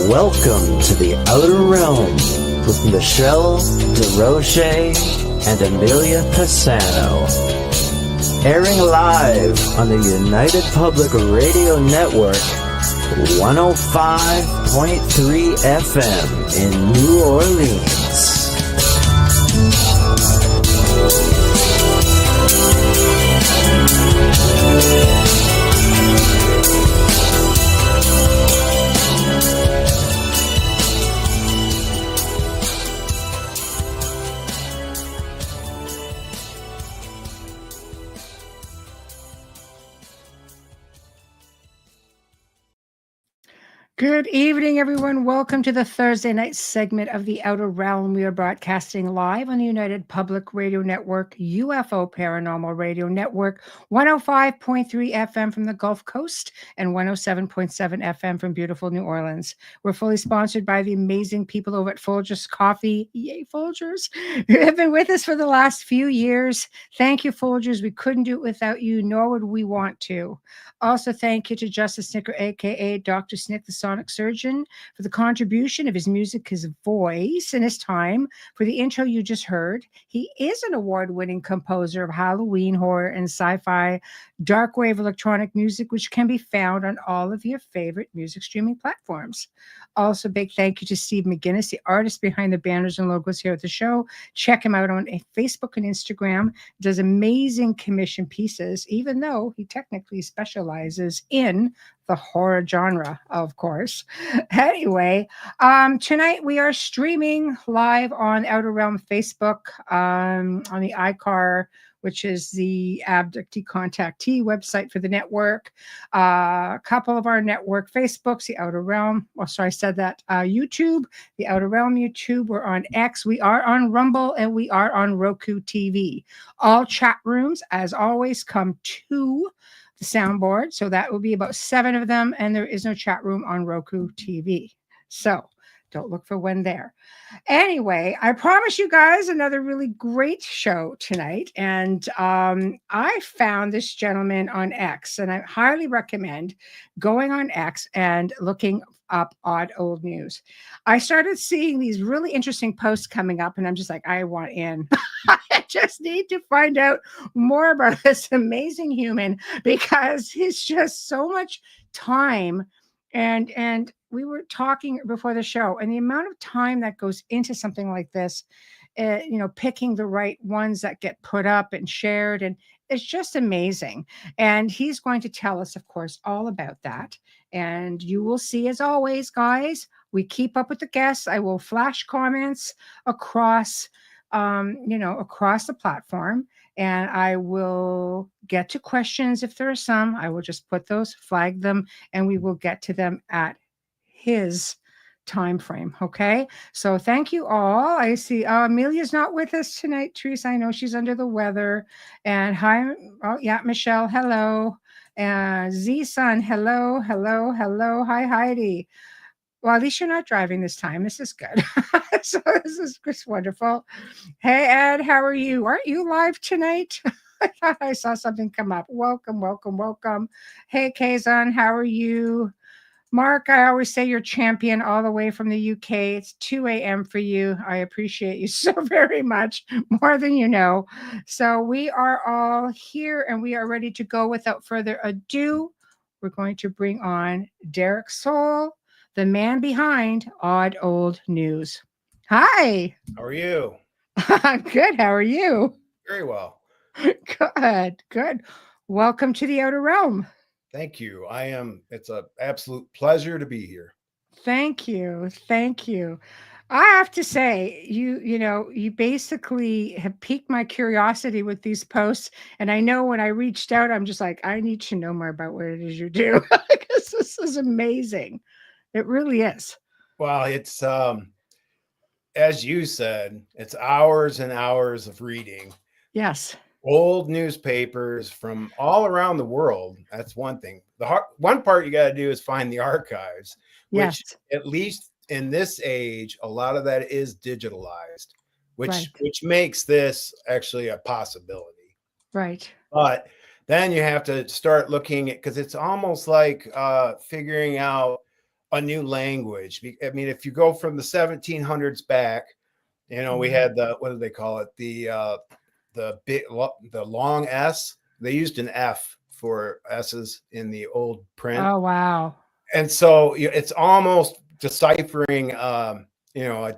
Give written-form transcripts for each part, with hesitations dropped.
Welcome to the Outer Realm with MicheleDerocher and Amelia Pisano. Airing live on the United Public Radio Network, 105.3 FM in New Orleans. Good evening, everyone. Welcome to the Thursday night segment of The Outer Realm. We are broadcasting live on the United Public Radio Network, UFO Paranormal Radio Network, 105.3 FM from the Gulf Coast and 107.7 FM from beautiful New Orleans. We're fully sponsored by the amazing people over at Folgers Coffee. Yay, Folgers! Who have been with us for the last few years. Thank you, Folgers. We couldn't do it without you, nor would we want to. Also, thank you to Justice Snicker, a.k.a. Dr. Snick, the Sonic Surgeon, for the contribution of his music, his voice, and his time for the intro you just heard. He is an award-winning composer of Halloween, horror, and sci-fi dark wave electronic music, which can be found on all of your favorite music streaming platforms. Also, big thank you to Steve McGinnis, the artist behind the banners and logos here at the show. Check him out on Facebook and Instagram. He does amazing commission pieces, even though he technically specializes in the horror genre, of course. Anyway, tonight we are streaming live on Outer Realm Facebook, on the iCar, which is the abductee contactee website for the network. A couple of our network Facebooks, the Outer Realm. Oh, sorry, I said that. YouTube, the Outer Realm YouTube. We're on X. We are on Rumble, and we are on Roku TV. All chat rooms, as always, come to the soundboard. So that will be about 7 of them, and there is no chat room on Roku TV. So don't look for one there. Anyway, I promise you guys another really great show tonight. And I found this gentleman on X, and I highly recommend going on X and looking up Odd Old News. I started seeing these really interesting posts coming up, and I'm just like, I want in. I just need to find out more about this amazing human, because he's just so much time. And we were talking before the show, and the amount of time that goes into something like this, picking the right ones that get put up and shared, and it's just amazing. And he's going to tell us, of course, all about that. And you will see, as always, guys, we keep up with the guests. I will flash comments across the platform, and I will get to questions if there are some. I will just put those, flag them, and we will get to them at his time frame. Okay, so thank you all. I see Amelia's not with us tonight, Teresa. I know she's under the weather. And hi, Michelle, hello. And Z-Sun, hello. Hi, Heidi. Well, at least you're not driving this time. This is good. So this is just wonderful. Hey, Ed, how are you? Aren't you live tonight? I thought I saw something come up. Welcome. Hey, Kazan, how are you? Mark, I always say you're champion all the way from the UK. It's 2 a.m. for you. I appreciate you so very much, more than you know. So we are all here, and we are ready to go. Without further ado, we're going to bring on Derrick Sole, the man behind Odd Old News. Hi. How are you? Good. How are you? Very well. Good. Welcome to the Outer Realm. Thank you. It's an absolute pleasure to be here. Thank you. I have to say, you basically have piqued my curiosity with these posts. And I know when I reached out, I'm just like, I need to know more about what it is you do, because this is amazing. It really is. Well, it's, as you said, it's hours and hours of reading. Yes. Old newspapers from all around the world. That's one thing. One part you got to do is find the archives, which at least in this age, a lot of that is digitalized, which makes this actually a possibility. Right. But then you have to start looking at, because it's almost like figuring out a new language. I mean, if you go from the 1700s back, we had what do they call it? The long S. They used an F for S's in the old print. Oh, wow. And so it's almost deciphering, a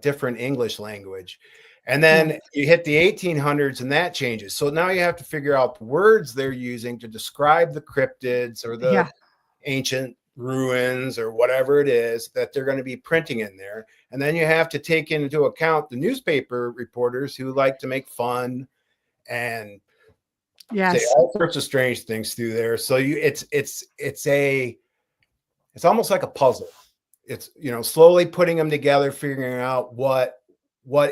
different English language. And then you hit the 1800s and that changes. So now you have to figure out the words they're using to describe the cryptids or the ancient ruins or whatever it is that they're going to be printing in there. And then you have to take into account the newspaper reporters who like to make fun and say all sorts of strange things through there. So it's almost like a puzzle. It's, slowly putting them together, figuring out what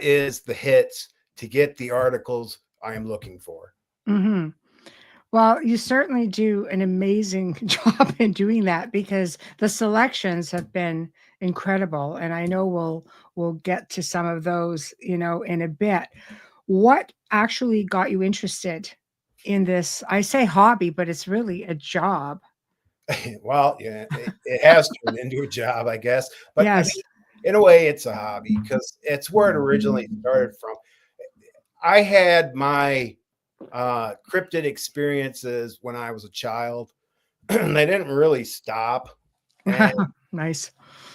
is the hits to get the articles I am looking for. Mm-hmm. Well, you certainly do an amazing job in doing that, because the selections have been incredible. And I know we'll get to some of those, in a bit. What actually got you interested in this? I say hobby, but it's really a job. Well, yeah, it has turned into a job, I guess. But yes. I mean, in a way, it's a hobby because it's where it originally started from. I had my cryptid experiences when I was a child. They didn't really stop. And, nice.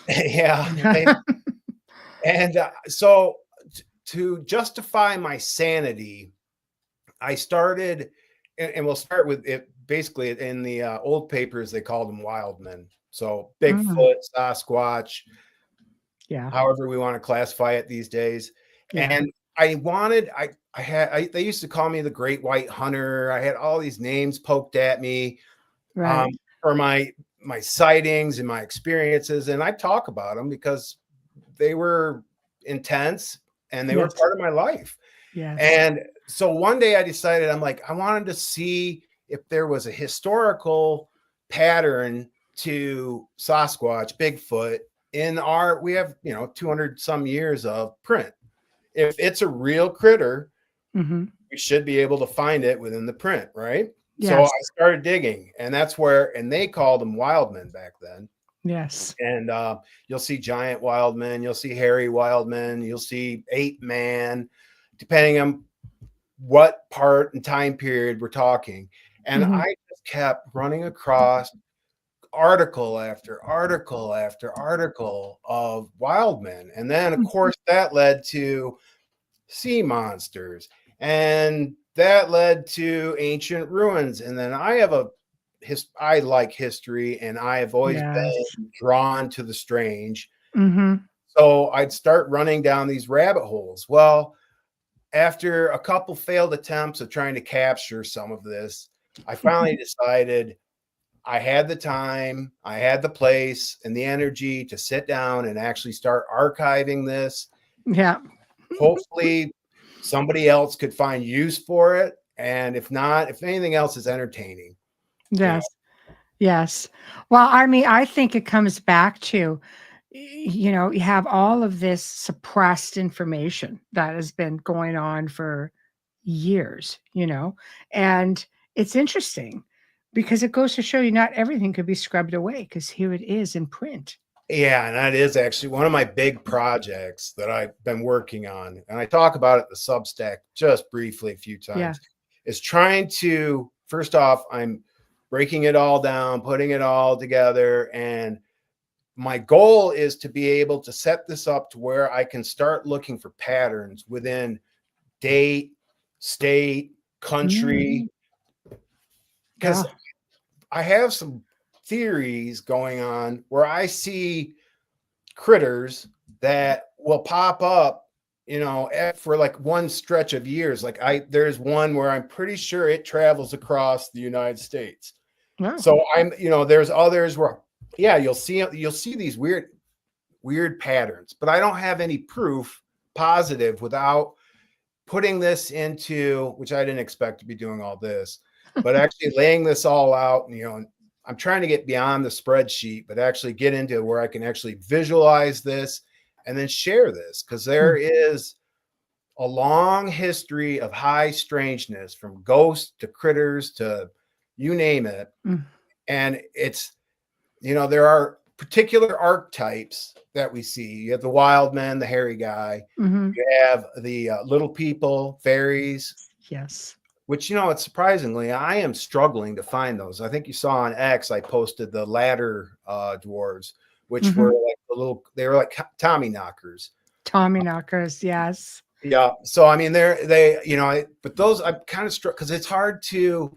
Yeah. So to justify my sanity, I started, and we'll start with it. Basically, in the old papers, they called them wild men. So Bigfoot, Sasquatch, however we want to classify it these days. Yeah. And they used to call me the Great White Hunter. I had all these names poked at me for my sightings and my experiences. And I talk about them because they were intense and they were part of my life. Yes. And so one day I decided, I wanted to see if there was a historical pattern to Sasquatch, Bigfoot we have, 200 some years of print. If it's a real critter, we should be able to find it within the print, right? Yes. So I started digging, and and they called them wild men back then. Yes. And you'll see giant wild men, you'll see hairy wild men, you'll see ape man, depending on what part and time period we're talking. And I just kept running across article after article after article of wild men. And then, of course, that led to sea monsters, and that led to ancient ruins. And then I like history, and I have always been drawn to the strange. So I'd start running down these rabbit holes. Well, after a couple failed attempts of trying to capture some of this, I finally decided I had the time, I had the place and the energy to sit down and actually start archiving this. Yeah. Hopefully somebody else could find use for it. And if not, if anything else is entertaining. Yes. Yes. Well, I mean, I think it comes back to, you have all of this suppressed information that has been going on for years, and it's interesting because it goes to show you not everything could be scrubbed away, because here it is in print. Yeah, and that is actually one of my big projects that I've been working on. And I talk about it in the Substack just briefly a few times. Is trying to, first off, I'm breaking it all down, putting it all together. And my goal is to be able to set this up to where I can start looking for patterns within date, state, country. Because I have some theories going on where I see critters that will pop up, for like one stretch of years. Like there's one where I'm pretty sure it travels across the United States. Wow. So there's others where, you'll see these weird patterns, but I don't have any proof positive without putting this into, which I didn't expect to be doing all this, but actually laying this all out. I'm trying to get beyond the spreadsheet, but actually get into where I can actually visualize this and then share this, because there is a long history of high strangeness, from ghosts to critters to you name it. And it's, there are particular archetypes that we see. You have the wild man, the hairy guy. Mm-hmm. You have the little people, fairies. Yes. Which, it's surprisingly, I am struggling to find those. I think you saw on X, I posted the ladder dwarves, which were like they were like Tommy knockers. Tommy knockers, yes. Yeah. So, I mean, but those I'm kind of struck because it's hard to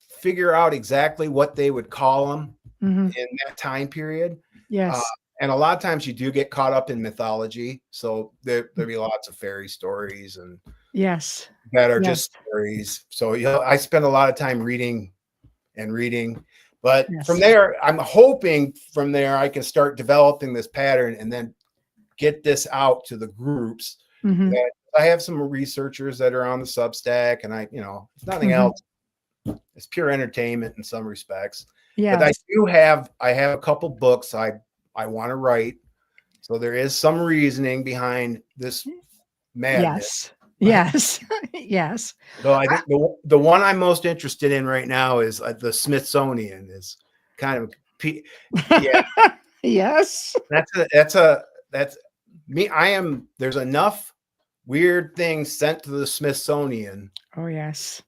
figure out exactly what they would call them in that time period. Yes. And a lot of times you do get caught up in mythology. So there'll be lots of fairy stories and yes, that are just stories. So, I spend a lot of time reading. But from there, I'm hoping from there I can start developing this pattern and then get this out to the groups. That I have some researchers that are on the Substack, and if nothing else, it's pure entertainment in some respects. Yeah. But I have a couple books I want to write. So there is some reasoning behind this madness. Yes. Yes. So I think the one I'm most interested in right now is the Smithsonian is kind of yes. That's me. There's enough weird things sent to the Smithsonian. Oh yes.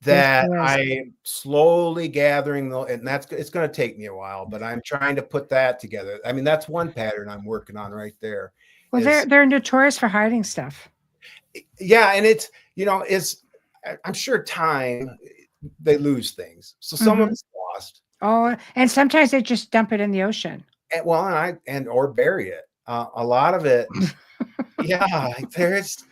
That I'm slowly gathering and it's going to take me a while, but I'm trying to put that together. I mean, that's one pattern I'm working on right there. Well, they're notorious for hiding stuff. Yeah, and it's I'm sure time they lose things, so some of it's lost. Oh, and sometimes they just dump it in the ocean. Or bury it. A lot of it, yeah. There's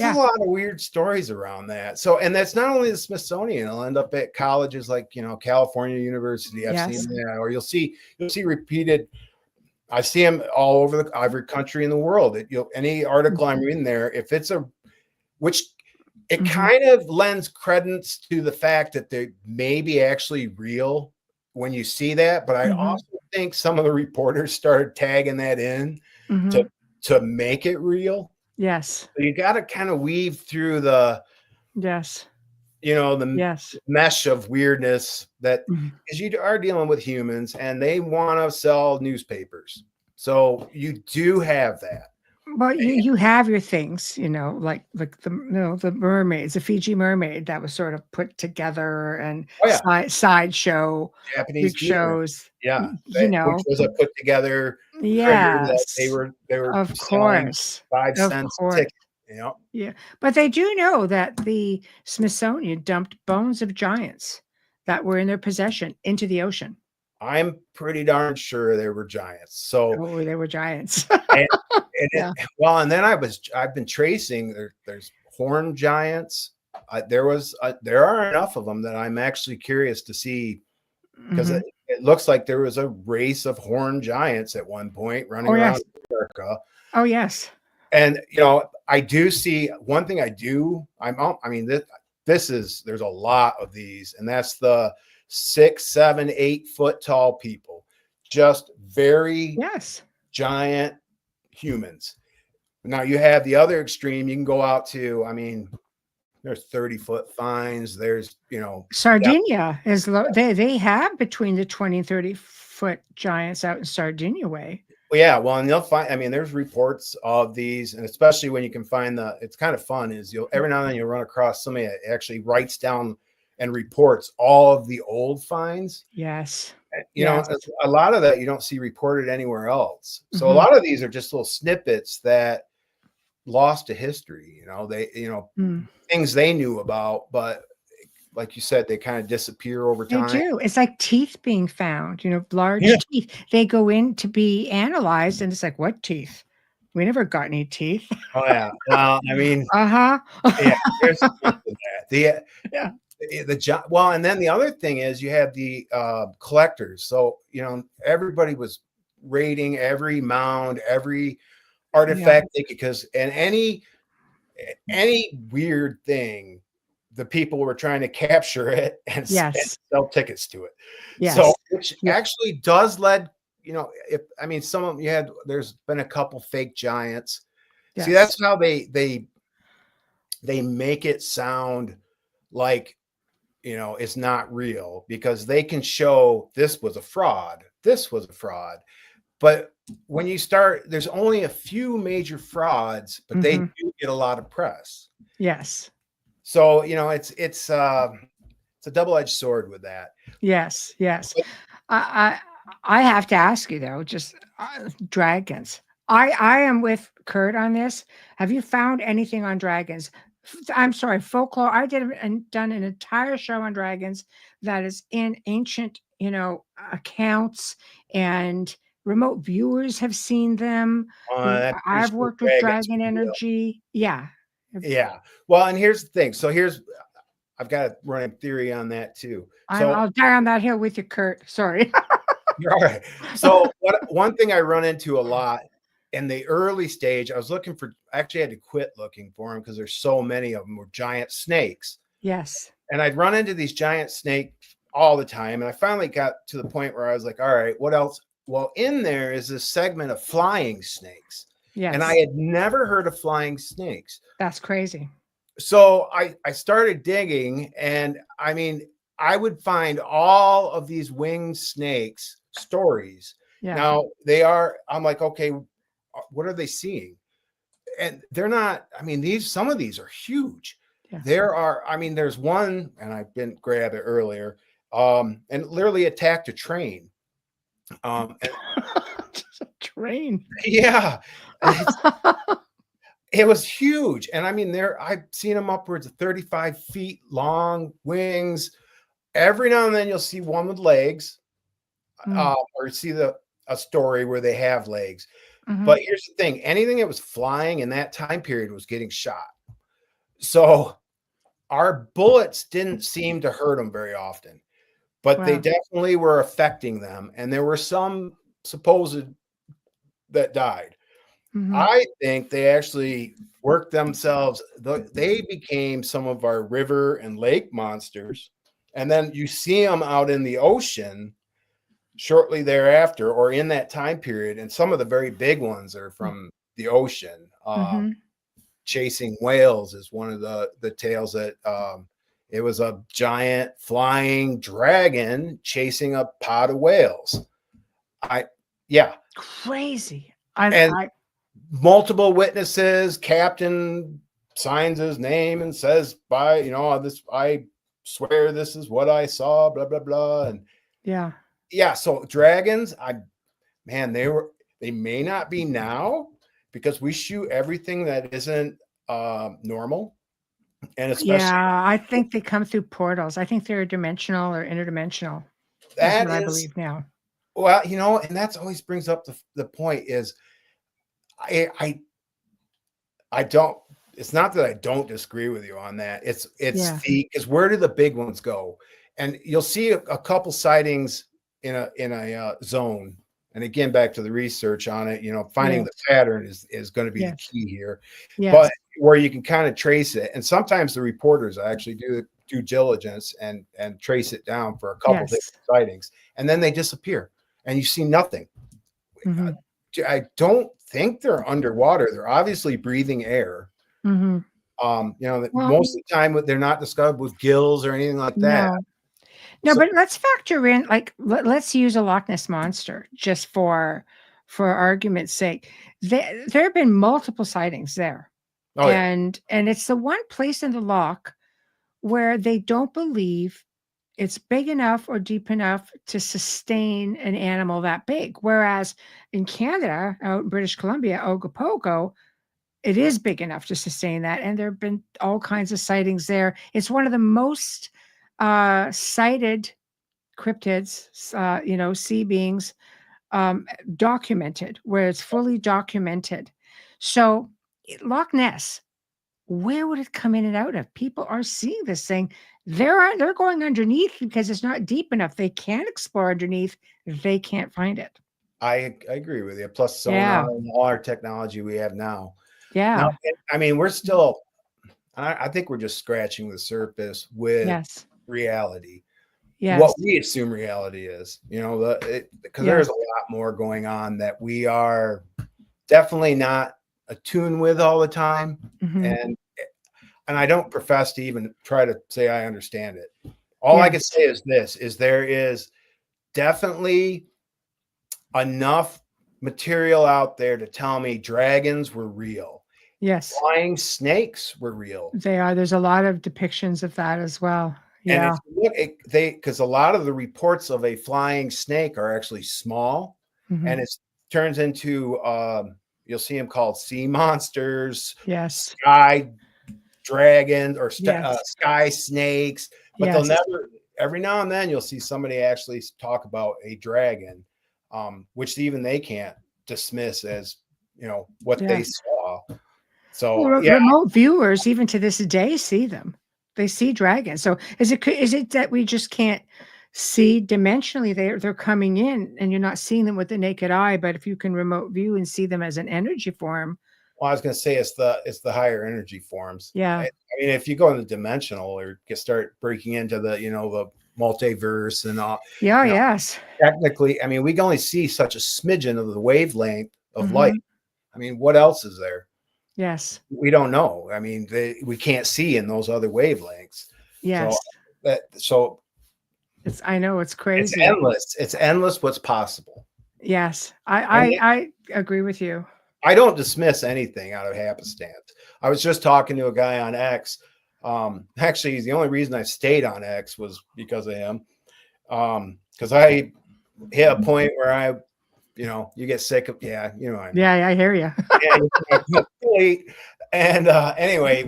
a lot of weird stories around that. So, and that's not only the Smithsonian. It'll end up at colleges like California University. I've seen that, or you'll see repeated. I see them all over every country in the world. Any article I'm reading there, if it's it kind of lends credence to the fact that they may be actually real when you see that. But I also think some of the reporters started tagging that in to make it real. Yes. So you got to kind of weave through the mesh of weirdness that because you are dealing with humans and they want to sell newspapers. So you do have that. Well, you have your things, like the mermaids, the Fiji mermaid that was sort of put together and sideshow Japanese shows. Yeah, which was a put together. Yes, they were of course 5 cents a ticket. Yeah, but they do know that the Smithsonian dumped bones of giants that were in their possession into the ocean. I'm pretty darn sure they were giants. So they were giants. And then I've been tracing. There's horned giants. There are enough of them that I'm actually curious to see because it looks like there was a race of horned giants at one point running around America. Oh yes. And I do see one thing. There's a lot of these, and that's the 6, 7, 8 foot tall people, just very giant humans. Now you have the other extreme. You can go out to, there's 30-foot fines. There's, Sardinia is low. They have between the 20 and 30-foot giants out in Sardinia way. Well, yeah. Well, and you'll find, there's reports of these, and especially when you can find it's kind of fun is every now and then you'll run across somebody that actually writes down and reports all of the old finds. Yes. A lot of that you don't see reported anywhere else. So a lot of these are just little snippets that lost to history. Things they knew about, but like you said, they kind of disappear over time. They do. It's like teeth being found, large teeth. They go in to be analyzed, and it's like, what teeth? We never got any teeth. Oh yeah. Well, yeah. There's that. And then the other thing is you have the collectors. So everybody was raiding every mound, every artifact because any weird thing, the people were trying to capture it and sell tickets to it. Yes. So which actually does lead, there's been a couple fake giants. Yes. See, that's how they make it sound like is not real, because they can show this was a fraud. This was a fraud. But when you start, there's only a few major frauds, but they do get a lot of press. Yes. So, it's a double-edged sword with that. Yes. Yes. I have to ask you though, just dragons. I am with Kurt on this. Have you found anything on dragons? I'm sorry, folklore. I done an entire show on dragons that is in ancient, accounts, and remote viewers have seen them. I'm pretty I've sure worked with dragons dragon are real. energy. Yeah. Yeah. Well, and here's the thing. So I've got a running theory on that too. So I'll die on that hill with you, Kurt. Sorry. you're all right. So one thing I run into a lot in the early stage, I was looking for, actually had to quit looking for them because there's so many of them, were giant snakes. Yes. And I'd run into these giant snakes all the time. And I finally got to the point where I was like, all right, what else? Well, in there is this segment of flying snakes. Yes. And I had never heard of flying snakes. That's crazy. So I started digging, and I mean, I would find all of these winged snakes stories. Yeah. Now I'm like, okay, what are they seeing? And they're not, I mean, some of these are huge. Yeah. There's one, and I didn't grab it earlier, and it literally attacked a train. Just a train. Yeah. It was huge. And I mean, I've seen them upwards of 35 feet long, wings. Every now and then you'll see one with legs, or see a story where they have legs. But here's the thing, anything that was flying in that time period was getting shot. So our bullets didn't seem to hurt them very often, but they definitely were affecting them. And there were some supposed that died. I think they actually worked themselves. They became some of our river and lake monsters. And then you see them out in the ocean shortly thereafter, or in that time period. And some of the very big ones are from the ocean. Chasing whales is one of the tales that it was a giant flying dragon chasing a pod of whales. Crazy. Multiple witnesses, captain signs his name and says, I swear this is what I saw, blah, blah, blah. And so dragons, they may not be now, because we shoot everything that isn't normal. And especially, I think they come through portals. I think they're dimensional or interdimensional. That's what I believe now. Well, and that's always brings up the point is, I don't, it's not that I don't disagree with you on that. It's because where do the big ones go? And you'll see a couple sightings in a zone. And again, back to the research on it, finding the pattern is going to be the key here. But where you can kind of trace it. And sometimes the reporters actually do due diligence and trace it down for a couple different sightings. And then they disappear and you see nothing. I don't think they're underwater. They're obviously breathing air. Most of the time they're not discovered with gills or anything like that. No, but let's factor in, let's use a Loch Ness monster just for argument's sake. There have been multiple sightings there. And it's the one place in the loch where they don't believe it's big enough or deep enough to sustain an animal that big. Whereas in Canada, out in British Columbia, Ogopogo, it is big enough to sustain that. And there have been all kinds of sightings there. It's one of the most cited cryptids, sea beings, documented, where it's fully documented. So Loch Ness, where would it come in and out of? People are seeing this thing. They're going underneath because it's not deep enough. They can't explore underneath. They can't find it. I agree with you. Plus sonar and all our technology we have now. Yeah. Now, we're still, I think we're just scratching the surface with reality. What we assume reality is, because there's a lot more going on that we are definitely not attuned with all the time. And I don't profess to even try to say I understand it. All I can say is this, is there is definitely enough material out there to tell me dragons were real. Yes. Flying snakes were real. They are. There's a lot of depictions of that as well. Yeah. And if you look, because a lot of the reports of a flying snake are actually small, and it turns into you'll see them called sea monsters, sky dragons, or sky snakes. But they'll never. Every now and then you'll see somebody actually talk about a dragon, which even they can't dismiss as what they saw. So remote viewers, even to this day, see them. They see dragons. So is it that we just can't see dimensionally? They're coming in, and you're not seeing them with the naked eye. But if you can remote view and see them as an energy form, well, I was going to say it's the higher energy forms. Yeah, I mean, if you go in the dimensional or start breaking into the the multiverse and all. Yeah, yes. Technically, I mean, we can only see such a smidgen of the wavelength of light. I mean, what else is there? Yes. We don't know. I mean, we can't see in those other wavelengths. Yes. So I know it's crazy. It's endless. It's endless what's possible. Yes. I agree with you. I don't dismiss anything out of happenstance. I was just talking to a guy on X. Actually, the only reason I stayed on X was because of him. Because I hit a point where you get sick of, what I mean. Yeah, I hear you. And anyway,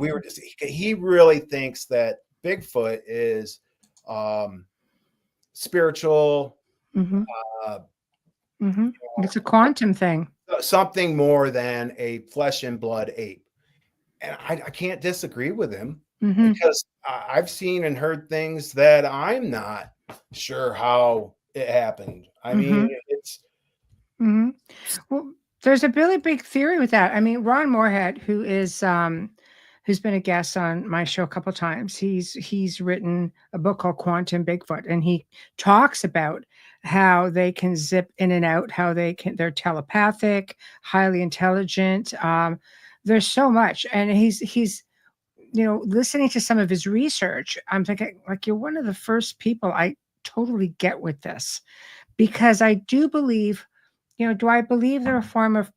he really thinks that Bigfoot is spiritual. It's a quantum thing. Something more than a flesh and blood ape. And I can't disagree with him because I've seen and heard things that I'm not sure how it happened. I mean, it's. Well, there's a really big theory with that. I mean, Ron Moorhead, who's been a guest on my show a couple of times, he's written a book called Quantum Bigfoot, and he talks about how they can zip in and out, how they're telepathic, highly intelligent. There's so much, and he's listening to some of his research, I'm thinking, like, you're one of the first people I totally get with this, because I do believe. Do I believe they're a form of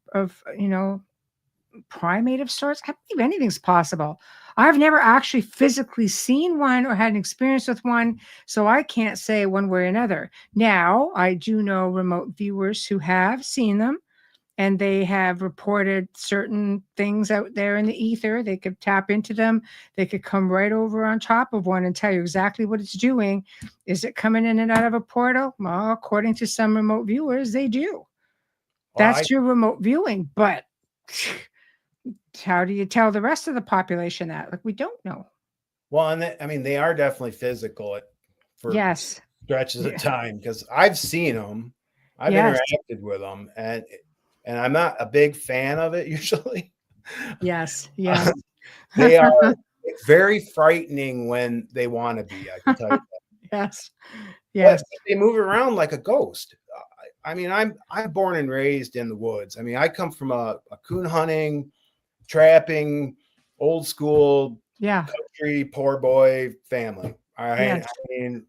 primate of sorts? I believe anything's possible. I've never actually physically seen one or had an experience with one, so I can't say one way or another. Now, I do know remote viewers who have seen them, and they have reported certain things out there in the ether. They could tap into them. They could come right over on top of one and tell you exactly what it's doing. Is it coming in and out of a portal? Well, according to some remote viewers, they do. That's your remote viewing, but how do you tell the rest of the population that? Like, we don't know. Well, and I mean, they are definitely physical for stretches of time, because I've seen them, I've interacted with them, and I'm not a big fan of it usually. Yes. They are very frightening when they want to be. I can tell you that. Yes. But they move around like a ghost. I mean, I'm born and raised in the woods. I mean, I come from a coon hunting, trapping, old school, country poor boy family. All right. Yes. I mean,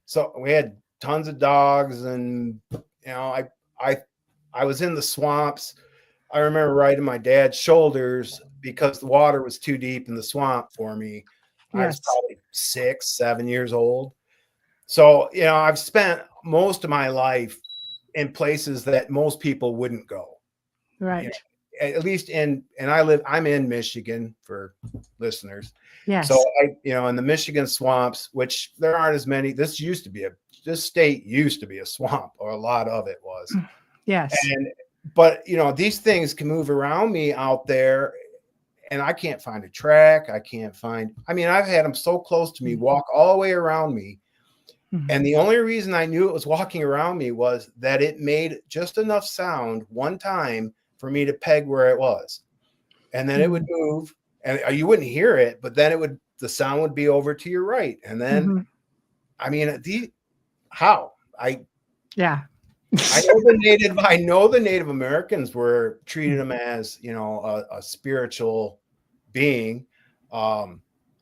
so we had tons of dogs, and I was in the swamps. I remember riding my dad's shoulders because the water was too deep in the swamp for me. I was probably 6, 7 years old. So, I've spent most of my life in places that most people wouldn't go. Right. At least I'm in Michigan for listeners. Yes. So in the Michigan swamps, which there aren't as many, this state used to be a swamp, or a lot of it was. Yes. But these things can move around me out there, and I can't find a track. I've had them so close to me, walk all the way around me. And the only reason I knew it was walking around me was that it made just enough sound one time for me to peg where it was. And then it would move, and you wouldn't hear it, but then the sound would be over to your right. And then, I mean, I know the Native Americans were treated them as, a spiritual being.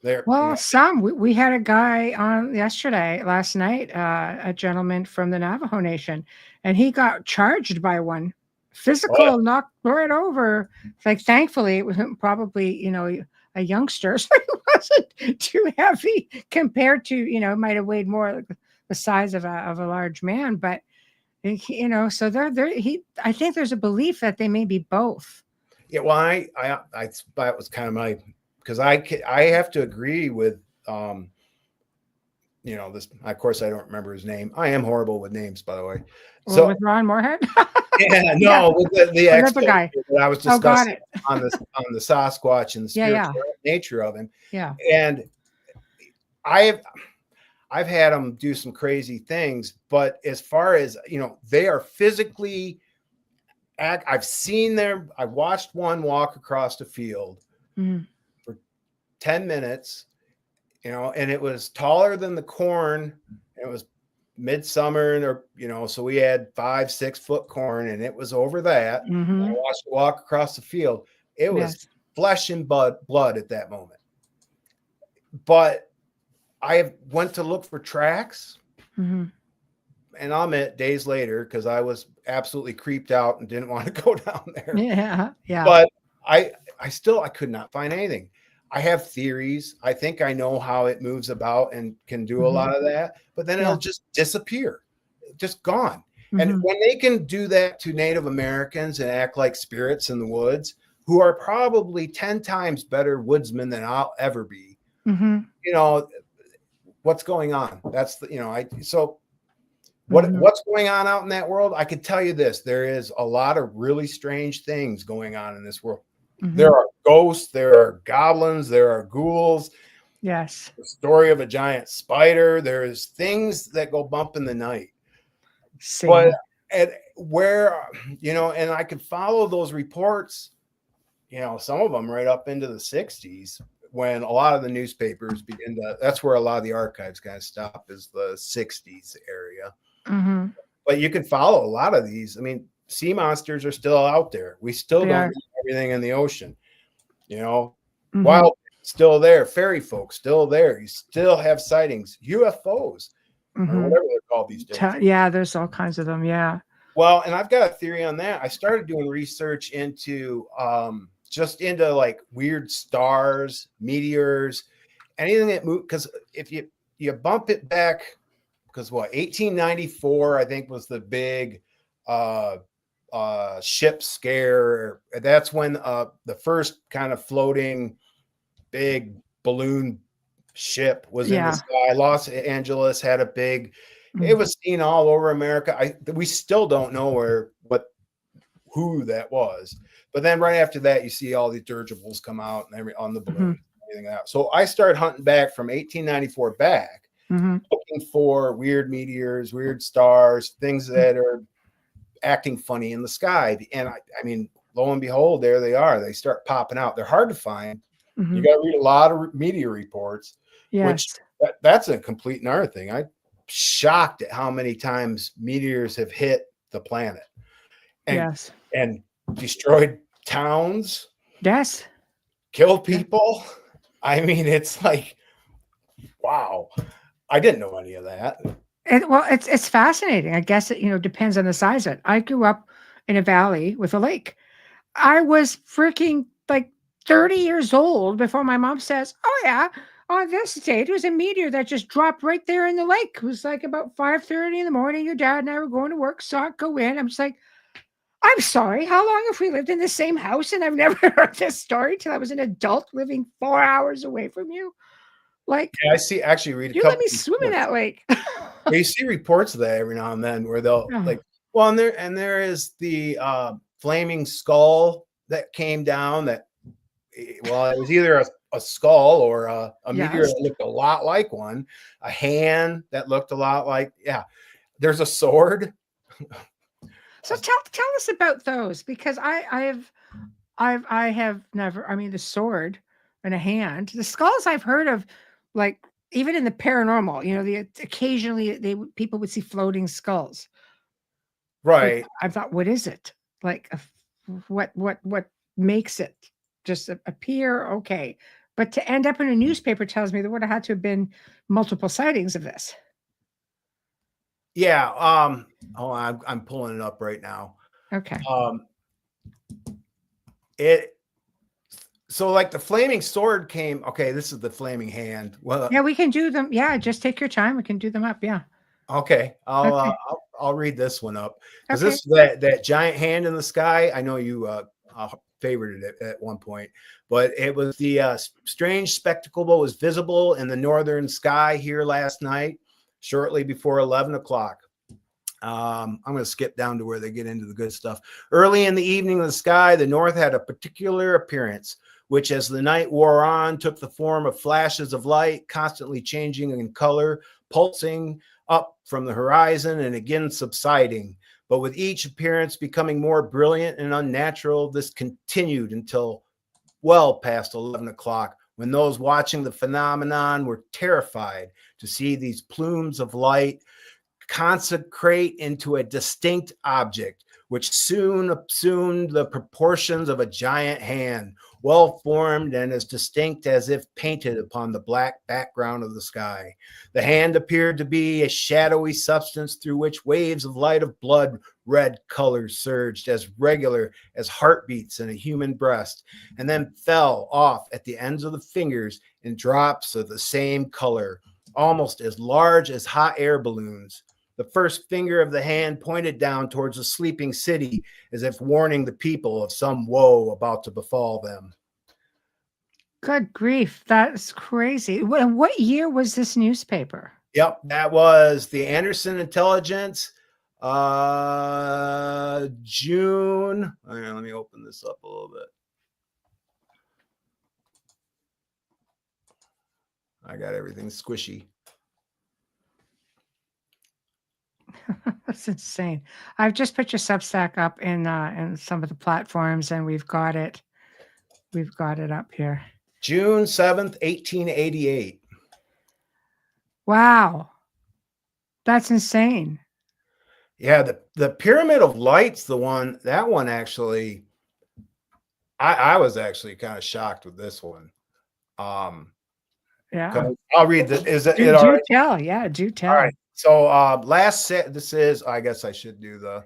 There, Well, we had a guy on last night, a gentleman from the Navajo Nation, and he got charged by one. Physical, knocked right over. Like, thankfully, it was probably, a youngster, so it wasn't too heavy compared to, might have weighed more, like the size of a large man. But, so I think there's a belief that they may be both. Yeah, well, that was kind of because I have to agree with this. Of course, I don't remember his name. I am horrible with names, by the way. So with Ron Moorhead. With the expert guy that I was discussing on the Sasquatch and the spiritual nature of him. Yeah, and I've had them do some crazy things, but as far as they are physically. I've seen them. I watched one walk across the field for 10 minutes, and it was taller than the corn. It was midsummer, so we had 5-6 foot corn, and it was over that. I watched it walk across the field. It was flesh and blood at that moment. But I went to look for tracks. And I'll admit, days later, because I was absolutely creeped out and didn't want to go down there. Yeah. But I could not find anything. I have theories. I think I know how it moves about and can do a lot of that, but then it'll just disappear, just gone. And when they can do that to Native Americans and act like spirits in the woods, who are probably 10 times better woodsmen than I'll ever be, what's going on? That's what's going on out in that world? I could tell you this. There is a lot of really strange things going on in this world. There are ghosts, there are goblins, there are ghouls. Yes. The story of a giant spider. There's things that go bump in the night. But and I could follow those reports, some of them right up into the 60s. When a lot of the newspapers that's where a lot of the archives kind of stop, is the 60s area. But you can follow a lot of these. I mean, sea monsters are still out there. We still don't know everything in the ocean. Wild still there. Fairy folk still there. You still have sightings. UFOs or whatever they're called these days. Yeah, there's all kinds of them. Yeah. Well, and I've got a theory on that. I started doing research into into like weird stars, meteors, anything that moves. Because if you bump it back, because 1894 I think was the big ship scare. That's when the first kind of floating big balloon ship was in the sky. Los Angeles had a big. It was seen all over America. We still don't know who that was. But then right after that, you see all the dirigibles come out and on the balloon, everything like that. So I started hunting back from 1894 back, looking for weird meteors, weird stars, things that are acting funny in the sky. And I mean, lo and behold, there they are. They start popping out. They're hard to find. You got to read a lot of meteor reports, which that's a complete another thing. I'm shocked at how many times meteors have hit the planet and destroyed towns, killed people. I mean, it's like, wow, I didn't know any of that. It's fascinating. I guess it depends on the size of it. I grew up in a valley with a lake. I was freaking like 30 years old before my mom says, "Oh yeah, on this date, it was a meteor that just dropped right there in the lake." It was like about 5:30 in the morning. Your dad and I were going to work, saw it go in. I'm just like, I'm sorry, how long have we lived in the same house? And I've never heard this story till I was an adult living 4 hours away from you. Like, I see. Actually, read. You let me swim in that lake. You see reports of that every now and then where they'll like. Well, and there is the flaming skull that came down. That it was either a skull or a meteor that looked a lot like one. A hand that looked a lot like There's a sword. So tell us about those, because I have never. I mean, the sword and a hand. The skulls I've heard of, like even in the paranormal. Occasionally people would see floating skulls. Right. I thought, what is it? Like, what makes it just appear? Okay, But to end up in a newspaper tells me there would have had to have been multiple sightings of this. Yeah. I'm pulling it up right now. Okay. So like the flaming sword came. Okay, this is the flaming hand. Well, yeah, we can do them. Yeah, just take your time. We can do them up. Yeah. Okay, Okay. I'll read this one up because Okay. this that giant hand in the sky. I know you favorited it at one point, but it was the strange spectacle that was visible in the northern sky here last night, shortly before 11 o'clock. I'm going to skip down to where they get into the good stuff. Early in the evening, the sky, the north had a particular appearance, which, as the night wore on, took the form of flashes of light, constantly changing in color, pulsing up from the horizon and again subsiding. But with each appearance becoming more brilliant and unnatural, this continued until well past 11 o'clock, when those watching the phenomenon were terrified to see these plumes of light consecrate into a distinct object, which soon assumed the proportions of a giant hand, well formed and as distinct as if painted upon the black background of the sky. The hand appeared to be a shadowy substance through which waves of light of blood red colors surged, as regular as heartbeats in a human breast, and then fell off at the ends of the fingers in drops of the same color, almost as large as hot air balloons. The first finger of the hand pointed down towards the sleeping city, as if warning the people of some woe about to befall them. Good grief. That's crazy. What year was this newspaper? Yep, that was the Anderson Intelligence, June. Right, let me open this up a little bit. I got everything squishy. That's insane. I've just put your Substack up in some of the platforms, and we've got it. We've got it up here. June 7th, 1888. Wow. That's insane. Yeah, the Pyramid of Light's that one actually, I was actually kind of shocked with this one. Yeah. I'll read this. Is it Do all right? tell. Yeah, do tell. All right. So this is, I guess I should do the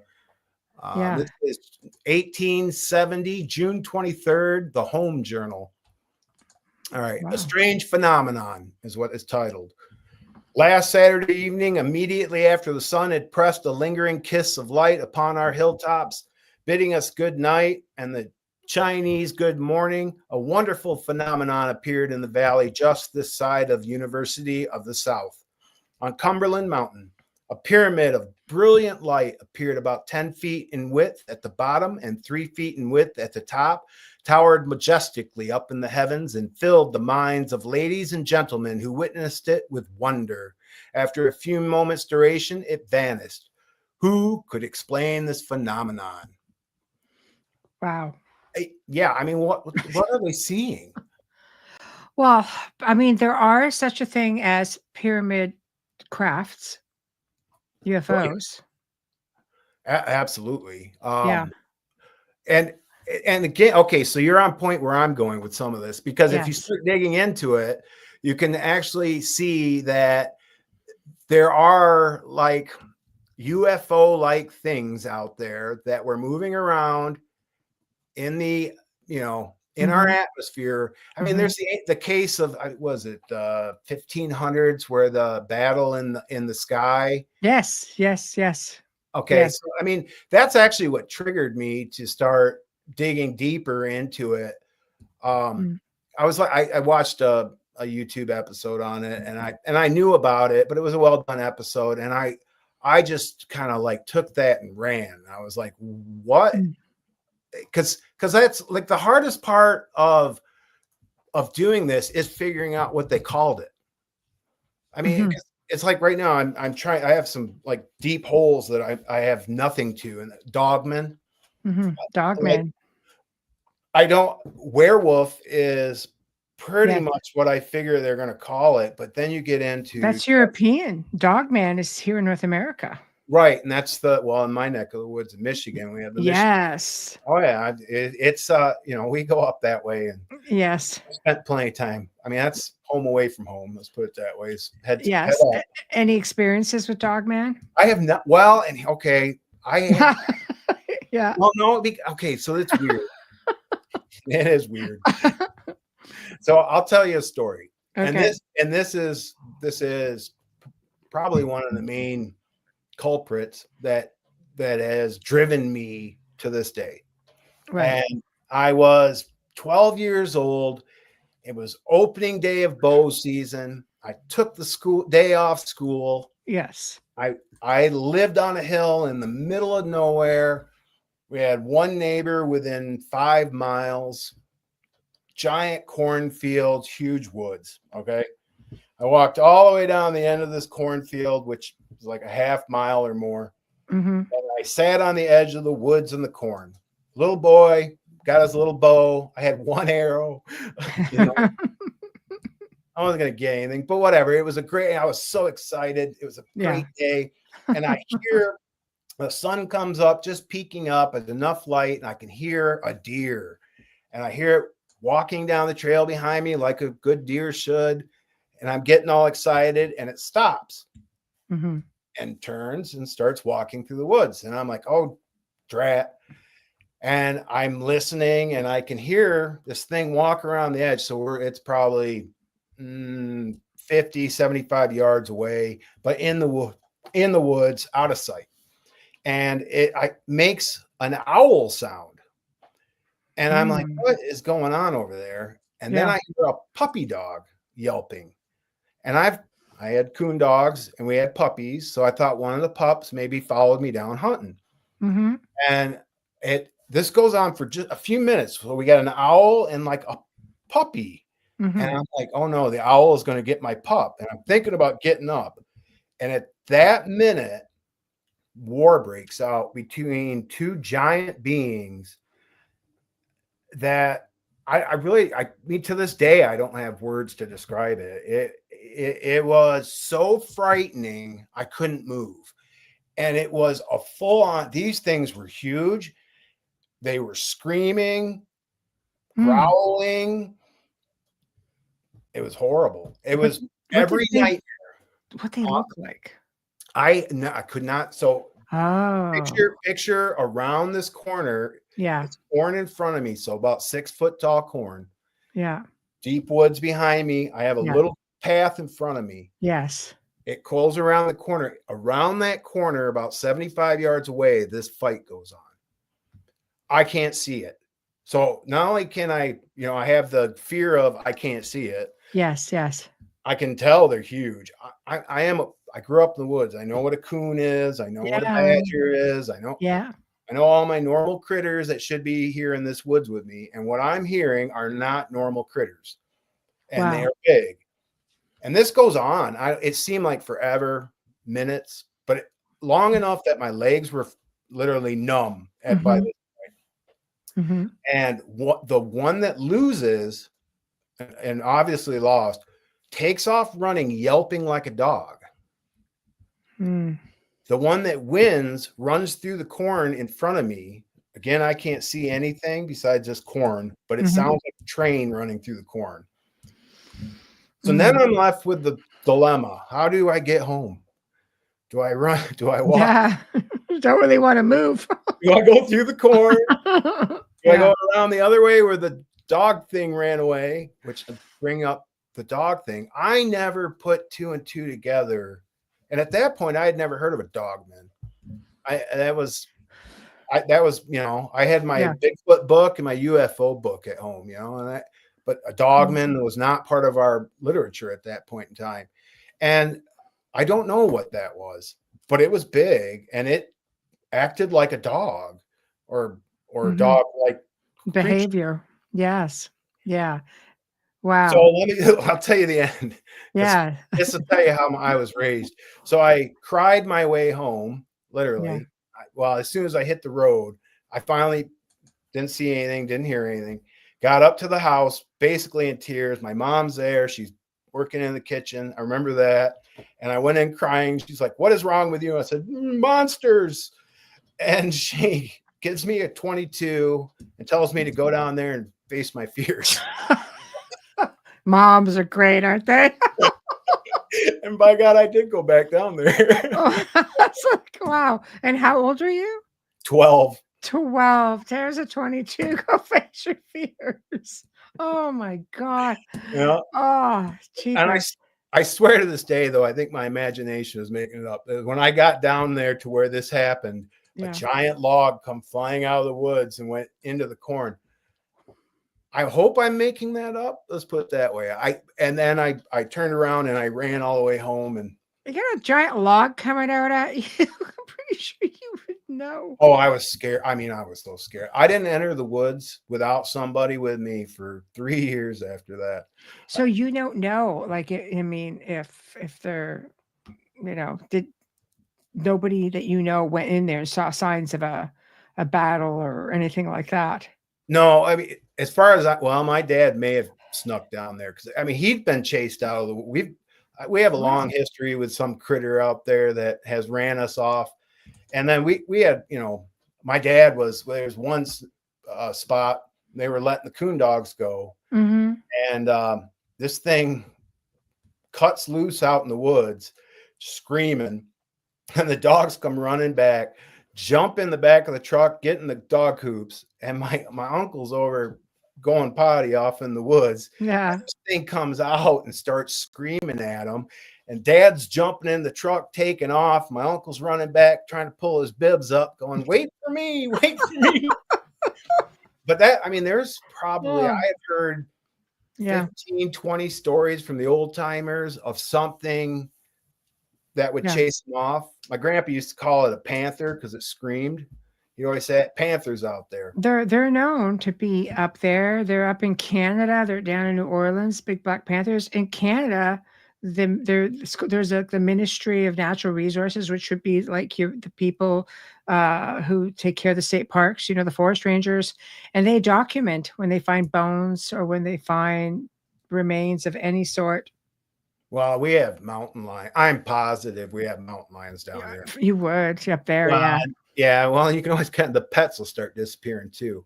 this is 1870, June 23rd, the Home Journal. All right. Wow. A Strange Phenomenon is what it's titled. Last Saturday evening, immediately after the sun had pressed a lingering kiss of light upon our hilltops, bidding us good night and the Chinese good morning, a wonderful phenomenon appeared in the valley just this side of University of the South. On Cumberland Mountain, a pyramid of brilliant light appeared about 10 feet in width at the bottom and 3 feet in width at the top, towered majestically up in the heavens and filled the minds of ladies and gentlemen who witnessed it with wonder. After a few moments' duration, it vanished. Who could explain this phenomenon? Wow. Yeah, I mean, what are they seeing? Well, I mean, there are such a thing as pyramid crafts, UFOs. Absolutely. Yeah. And again, okay, so you're on point where I'm going with some of this, because if you start digging into it, you can actually see that there are like UFO-like things out there that were moving around in the, in our atmosphere. I mean, there's the case of, was it 1500s where the battle in the sky? Yes. Okay. Yes. So, I mean, that's actually what triggered me to start digging deeper into it. I was like, I watched a YouTube episode on it, and I knew about it, but it was a well done episode. And I just kind of like took that and ran. I was like, what? Because that's like the hardest part of doing this is figuring out what they called it. I mean, it's like right now I'm trying. I have some like deep holes that I have nothing to, and Dogman. Dogman. I don't. Werewolf is pretty much what I figure they're going to call it, but then you get into that's European. Dogman is here in North America. Right. And that's in my neck of the woods in Michigan, we have the Michigan. Yes. Oh yeah. It's we go up that way and Yes. spent plenty of time. I mean, that's home away from home. Let's put it that way. Head Yes. up. Any experiences with Dogman? I have not. Well, and okay. I have. Yeah. Well, no. Okay. So it's weird. It is weird. So I'll tell you a story. Okay. And this is probably one of the main culprits that has driven me to this day. Right. And I was 12 years old. It was opening day of bow season. I took the day off school. Yes. I lived on a hill in the middle of nowhere. We had one neighbor within 5 miles, giant cornfields, huge woods. Okay. I walked all the way down the end of this cornfield, which was like a half mile or more. Mm-hmm. And I sat on the edge of the woods and the corn. Little boy got his little bow. I had one arrow. I wasn't going to get anything, but whatever. It was I was so excited. It was a great day. And I hear the sun comes up, just peeking up at enough light, and I can hear a deer. And I hear it walking down the trail behind me like a good deer should. And I'm getting all excited, and it stops and turns and starts walking through the woods. And I'm like, oh, drat. And I'm listening, and I can hear this thing walk around the edge. So it's probably 50, 75 yards away, but in the woods, out of sight. And it makes an owl sound. And I'm like, what is going on over there? And then I hear a puppy dog yelping. And I had coon dogs and we had puppies. So I thought one of the pups maybe followed me down hunting. And this goes on for just a few minutes. So we got an owl and like a puppy. And I'm like, oh no, the owl is going to get my pup. And I'm thinking about getting up. And at that minute, war breaks out between two giant beings that I mean, to this day, I don't have words to describe it. It was so frightening. I couldn't move. And it was a full on, these things were huge. They were screaming, growling. It was horrible. It was every night. What they look like? I could not. So picture around this corner. Yeah. It's corn in front of me. So about 6 foot tall corn. Yeah. Deep woods behind me. I have a little path in front of me. Yes. It curls around the corner. Around that corner, about 75 yards away, this fight goes on. I can't see it. So not only can I have the fear of I can't see it. Yes. Yes. I can tell they're huge. I grew up in the woods. I know what a coon is. I know what a badger is. I know all my normal critters that should be here in this woods with me. And what I'm hearing are not normal critters. And they are big. And this goes on. It seemed like forever, minutes, but long enough that my legs were literally numb by this point. And the one that loses and obviously lost takes off running, yelping like a dog. The one that wins runs through the corn in front of me. Again, I can't see anything besides just corn, but it sounds like a train running through the corn. So then I'm left with the dilemma. How do I get home? Do I run? Do I walk? Yeah. Don't really want to move. Do I go through the corn? Do I go around the other way where the dog thing ran away, which would bring up the dog thing? I never put 2 and 2 together. And at that point, I had never heard of a dogman. I had my Bigfoot book and my UFO book at home, but a dogman was not part of our literature at that point in time. And I don't know what that was, but it was big and it acted like a dog or a dog-like behavior. creature. Yes. Yeah. Wow. So I'll tell you the end. Yeah. This will tell you how I was raised. So I cried my way home, literally. Yeah. As soon as I hit the road, I finally didn't see anything, didn't hear anything. Got up to the house, basically in tears. My mom's there. She's working in the kitchen. I remember that. And I went in crying. She's like, "What is wrong with you?" I said, "Monsters." And she gives me a 22 and tells me to go down there and face my fears. Moms are great, aren't they? And by God, I did go back down there. Oh, that's like, wow. And how old are you? 12. 12. There's a 22. Go face your fears. Oh my God. Yeah. Oh, And I swear to this day, though, I think my imagination is making it up. When I got down there to where this happened, a giant log come flying out of the woods and went into the corn. I hope I'm making that up. Let's put it that way. I turned around and I ran all the way home. And you got a giant log coming out at you. I'm pretty sure you would know. Oh, I was scared. I mean, I was so scared. I didn't enter the woods without somebody with me for 3 years after that. So you don't know, like, I mean, if they're, did nobody that went in there and saw signs of a battle or anything like that? No, I mean, as far as my dad may have snuck down there because I mean he'd been chased out of the. We have a long history with some critter out there that has ran us off, and then we had my dad there's one spot they were letting the coon dogs go, and this thing cuts loose out in the woods, screaming, and the dogs come running back. Jump in the back of the truck, get in the dog hoops, and my uncle's over going potty off in the woods. Yeah. This thing comes out and starts screaming at him, and Dad's jumping in the truck, taking off. My uncle's running back, trying to pull his bibs up, going, "Wait for me, wait for me." But there's probably I've heard 15, 20 stories from the old timers of something that would chase them off. My grandpa used to call it a panther because it screamed. He always said panthers out there. They're known to be up there. They're up in Canada. They're down in New Orleans. Big black panthers in Canada. There's the Ministry of Natural Resources, which would be like the people who take care of the state parks. The forest rangers, and they document when they find bones or when they find remains of any sort. Well, we have mountain lions. I'm positive we have mountain lions down there. You would up there, yeah. Well, you can always the pets will start disappearing too.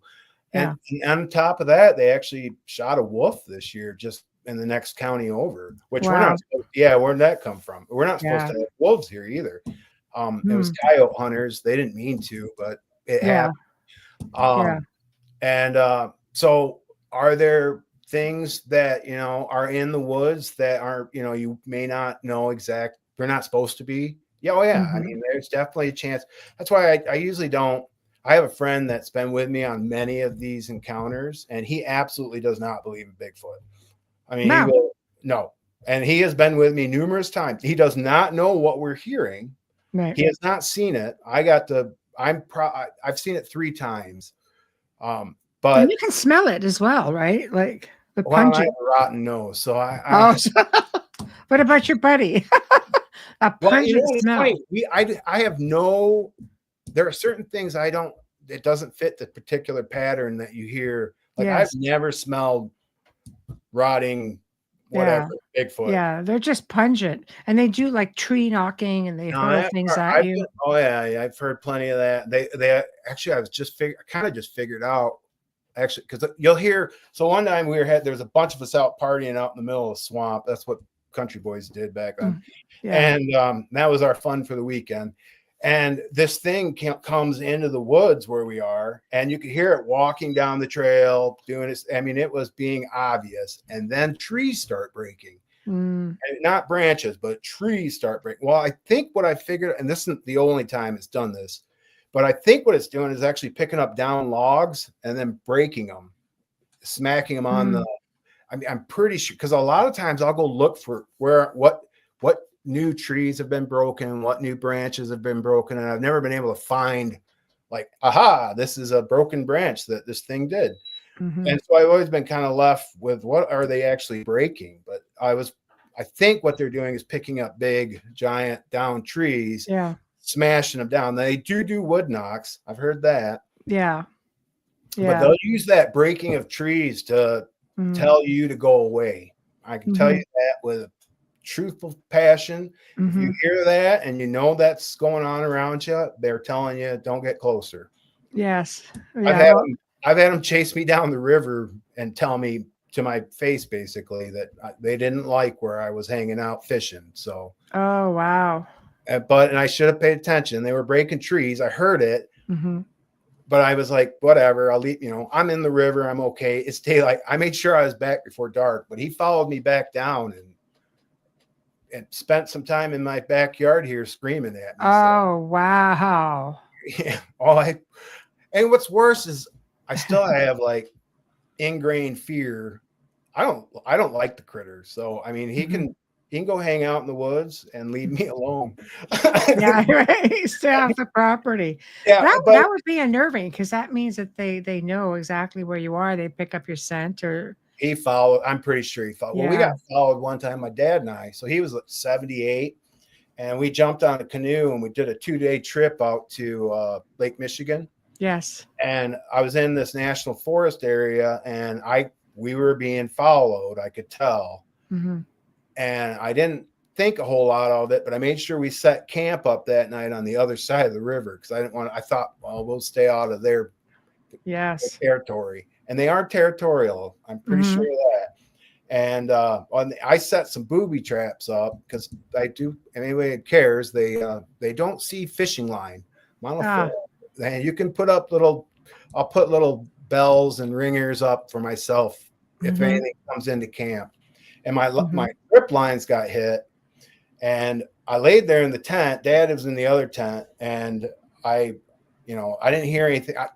And on top of that, they actually shot a wolf this year, just in the next county over. Which we're not. Where'd that come from? We're not supposed to have wolves here either. It was coyote hunters. They didn't mean to, but it happened. So are there things that are in the woods that aren't you may not know exact they're not supposed to be? I mean, there's definitely a chance. That's why I usually don't. I have a friend that's been with me on many of these encounters, and he absolutely does not believe in Bigfoot. I mean, no, and he has been with me numerous times. He does not know what we're hearing. Right. He has not seen it. I've seen it 3 times. But and you can smell it as well, right? Like the pungent. I have a rotten nose, so what about your buddy? A pungent smell. Funny. I have no. There are certain things it doesn't fit the particular pattern that you hear. Like I've never smelled rotting whatever Bigfoot. Yeah, they're just pungent, and they do like tree knocking, and they hurl things at you. I've heard plenty of that. They actually, I just figured out. Actually, because you'll hear. So one time there's a bunch of us out partying out in the middle of the swamp. That's what country boys did back then. And that was our fun for the weekend. And this thing comes into the woods where we are, and you could hear it walking down the trail, doing it. I mean, it was being obvious. And then trees start breaking. And not branches, but trees start breaking. Well, I think what I figured, and this isn't the only time it's done this, but I think what it's doing is actually picking up down logs and then breaking them, smacking them on the. I mean, I'm pretty sure, because a lot of times I'll go look for what new trees have been broken, what new branches have been broken, and I've never been able to find like, aha, this is a broken branch that this thing did. And so I've always been kind of left with what are they actually breaking? But I think what they're doing is picking up big, giant down trees, smashing them down. They do wood knocks. I've heard that. Yeah. But they'll use that breaking of trees to tell you to go away. I can tell you that with truthful passion. If Mm-hmm. you hear that and you know that's going on around you, they're telling you don't get closer. Yes. I've Yeah. had them chase me down the river and tell me to my face basically that they didn't like where I was hanging out fishing. So, Oh, wow. and I should have paid attention. They were breaking trees. I heard it, Mm-hmm. but I was like, whatever. I'll leave. I'm in the river. I'm okay. It's daylight. I made sure I was back before dark, but he followed me back down and spent some time in my backyard here screaming at me. Oh, wow. Yeah. And what's worse is I still have like ingrained fear. I don't like the critters. So I mean, he can go hang out in the woods and leave me alone. Yeah, right. Stay off the property. Yeah, that would be unnerving because that means that they know exactly where you are. They pick up your scent or he followed. I'm pretty sure he followed. Yeah. Well, we got followed one time, my dad and I. So he was 78, and we jumped on a canoe and we did a 2-day trip out to Lake Michigan. Yes. And I was in this national forest area, and we were being followed. I could tell, Mm-hmm. and I didn't think a whole lot of it, but I made sure we set camp up that night on the other side of the river because I thought, well, we'll stay out of their territory. And they aren't territorial. I'm pretty sure of that. And I set some booby traps up because I do. Anybody that cares, they don't see fishing line. And you can put up I'll put little bells and ringers up for myself if anything comes into camp. And my grip lines got hit, and I laid there in the tent. Dad was in the other tent, and I didn't hear anything. I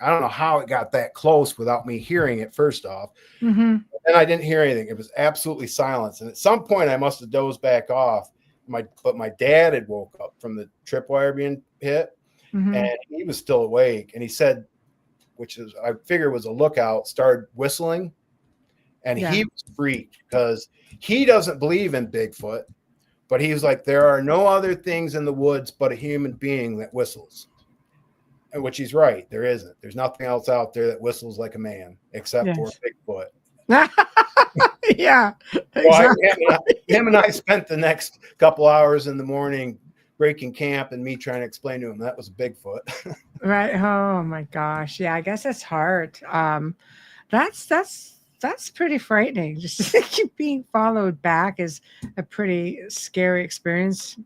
don't know how it got that close without me hearing it first off. And I didn't hear anything. It was absolutely silence. And at some point I must have dozed back off. But my dad had woke up from the tripwire being hit, and he was still awake. And he said, which is I figure was a lookout, started whistling. And he was freaked because he doesn't believe in Bigfoot, but he was like, there are no other things in the woods but a human being that whistles. And which he's right. There isn't. There's nothing else out there that whistles like a man except for Bigfoot. Yeah. Well, him and I spent the next couple hours in the morning breaking camp and me trying to explain to him that was a Bigfoot. Right. Oh my gosh. Yeah, I guess it's hard. That's pretty frightening. Just to keep being followed back is a pretty scary experience.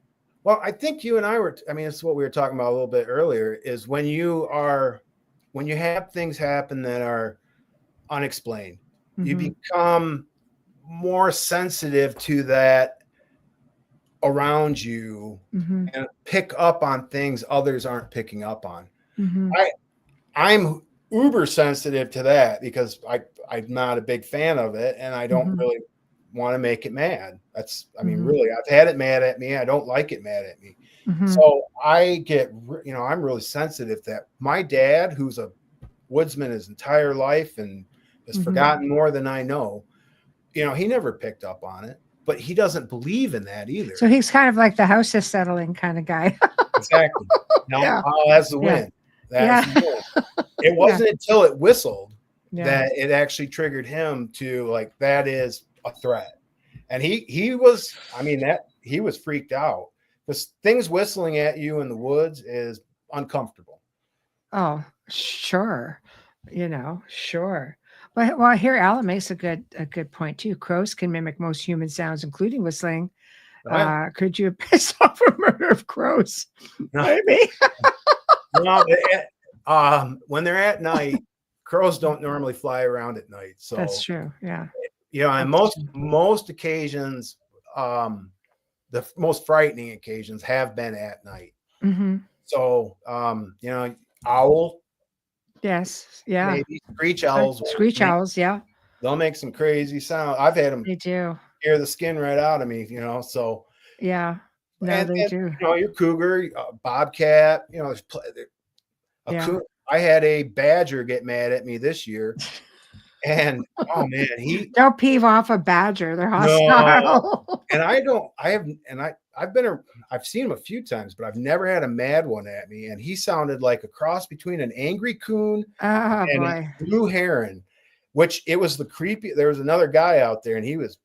Well, I think you and I it's what we were talking about a little bit earlier, is when you have things happen that are unexplained, you become more sensitive to that around you and pick up on things others aren't picking up on. I'm uber sensitive to that because I'm not a big fan of it, and I don't really want to make it mad. Really, I've had it mad at me. I don't like it mad at me. So I get, I'm really sensitive that my dad, who's a woodsman his entire life and has forgotten more than I know, he never picked up on it, but he doesn't believe in that either. So he's kind of like the house is settling kind of guy. Exactly. That's the wind. That's the wind. It wasn't until it whistled that it actually triggered him to like, that is a threat. And he was freaked out because things whistling at you in the woods is uncomfortable. Oh, sure. Sure. Well, here Alan makes a good point too. Crows can mimic most human sounds, including whistling. Right. Could you piss off a murder of crows? No. Maybe. No, when they're at night, crows don't normally fly around at night. So that's true. Yeah. On most occasions, the most frightening occasions have been at night. So, owl. Yes. Yeah. Maybe screech owls. Owls. Yeah. They'll make some crazy sound. I've had them. They do. Scare the skin right out of me. So. Yeah. No, they do. Your cougar, bobcat. There's coon. I had a badger get mad at me this year. And oh man, don't peeve off a badger. They're hostile. No. And I've seen him a few times, but I've never had a mad one at me. And he sounded like a cross between an angry coon and a blue heron, which it was the creepy. There was another guy out there, and he was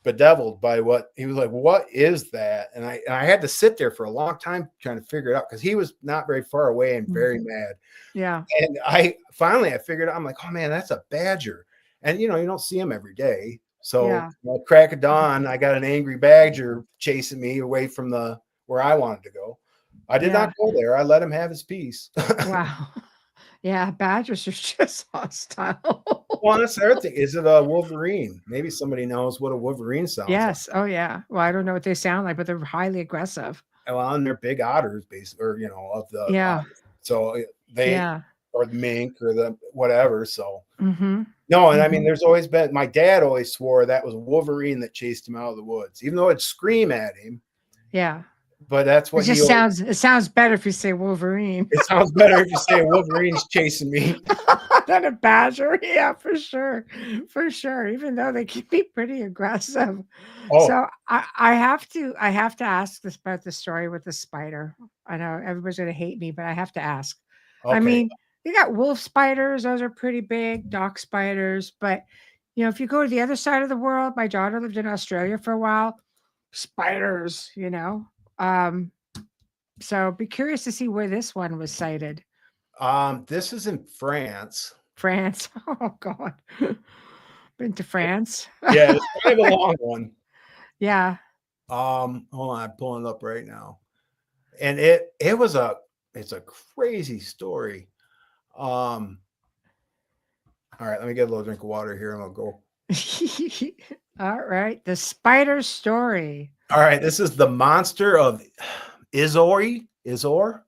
bedeviled by what he was like. What is that? And I had to sit there for a long time trying to figure it out because he was not very far away and very mad. Yeah. And I figured out, I'm like, oh man, that's a badger. And you don't see him every day. So crack of dawn, I got an angry badger chasing me away from where I wanted to go. I did not go there. I let him have his piece. Wow. Yeah, badgers are just hostile. Well, that's the other thing. Is it a wolverine? Maybe somebody knows what a wolverine sounds like. Yes. Oh, yeah. Well, I don't know what they sound like, but they're highly aggressive. Well, and they're big otters, basically, or of the otters. So they or the mink or the whatever. So no, and I mean, there's always been. My dad always swore that was a wolverine that chased him out of the woods, even though it'd scream at him. Yeah. But that's what it sounds better if you say Wolverine. It sounds better if you say a Wolverine's chasing me than a badger. Yeah, for sure. For sure. Even though they can be pretty aggressive. Oh. So I have to ask this about the story with the spider. I know everybody's gonna hate me, but I have to ask. Okay. I mean, you got wolf spiders, those are pretty big, dock spiders, but if you go to the other side of the world, my daughter lived in Australia for a while, spiders, so be curious to see where this one was sighted. This is in France. France. Oh God. Been to France. Yeah, it's kind of a long one. Yeah. Hold on, I'm pulling it up right now. And it's a crazy story. All right, let me get a little drink of water here and I'll go. All right. The spider story. All right, this is the monster of Izor.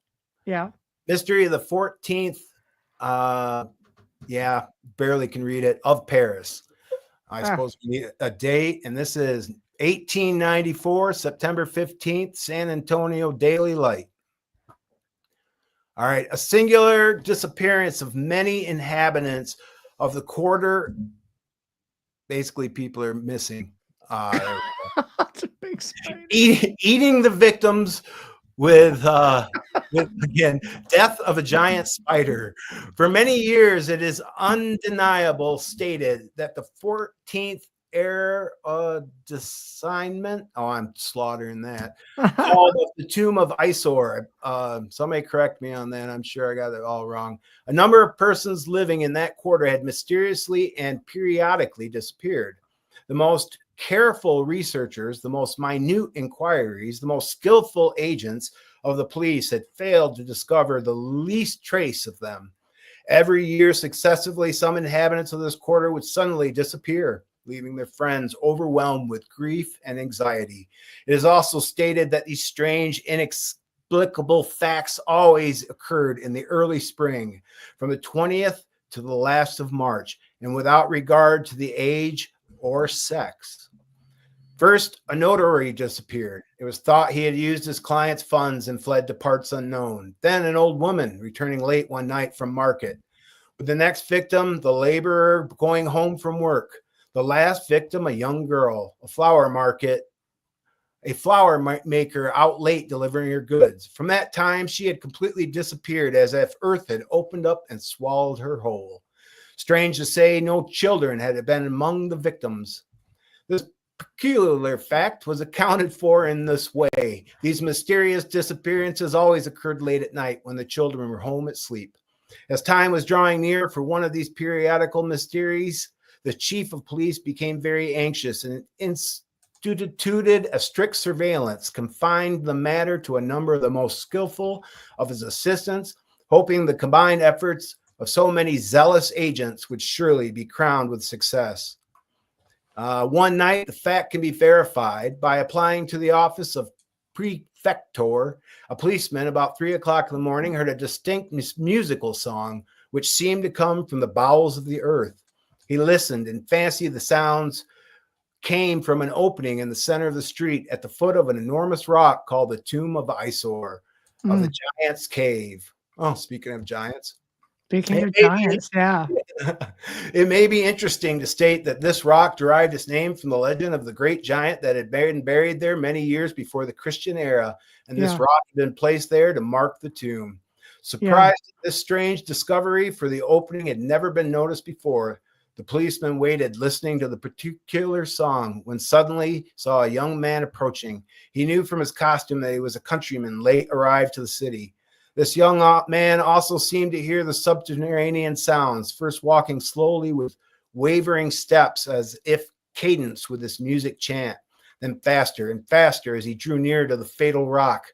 Yeah. Mystery of the 14th. Barely can read it. Of Paris. I suppose we need a date, and this is 1894, September 15th, San Antonio Daily Light. All right, a singular disappearance of many inhabitants of the quarter. Basically, people are missing. That's a big spider. Eating the victims with again, death of a giant spider. For many years, it is undeniable stated that the 14th assignment. Oh, I'm slaughtering that. Called the Tomb of Isor. Somebody correct me on that. I'm sure I got it all wrong. A number of persons living in that quarter had mysteriously and periodically disappeared. The most careful researchers, the most minute inquiries, the most skillful agents of the police had failed to discover the least trace of them. Every year successively, some inhabitants of this quarter would suddenly disappear, leaving their friends overwhelmed with grief and anxiety. It is also stated that these strange, inexplicable facts always occurred in the early spring, from the 20th to the last of March, and without regard to the age or sex. First, a notary disappeared. It was thought he had used his client's funds and fled to parts unknown. Then an old woman returning late one night from market. With the next victim, the laborer going home from work. The last victim, a young girl, a flower maker out late delivering her goods. From that time, she had completely disappeared, as if earth had opened up and swallowed her whole. Strange to say, no children had been among the victims. This peculiar fact was accounted for in this way. These mysterious disappearances always occurred late at night when the children were home at sleep. As time was drawing near for one of these periodical mysteries, the chief of police became very anxious and instituted a strict surveillance, confined the matter to a number of the most skillful of his assistants, hoping the combined efforts of so many zealous agents would surely be crowned with success. One night, the fact can be verified by applying to the office of prefector. A policeman about 3 o'clock in the morning heard a distinct musical song, which seemed to come from the bowels of the earth. He listened and fancied the sounds came from an opening in the center of the street at the foot of an enormous rock called the Tomb of Isor, of the Giant's Cave. Oh, speaking of giants. Speaking of giants, yeah. It may be interesting to state that this rock derived its name from the legend of the great giant that had been buried there many years before the Christian era, and this rock had been placed there to mark the tomb. Surprised at this strange discovery, for the opening had never been noticed before, The policeman waited, listening to the particular song, when suddenly saw a young man approaching. He knew from his costume that he was a countryman late arrived to the city. This young man also seemed to hear the subterranean sounds, first walking slowly with wavering steps as if cadence with this music chant, then faster and faster as he drew near to the fatal rock,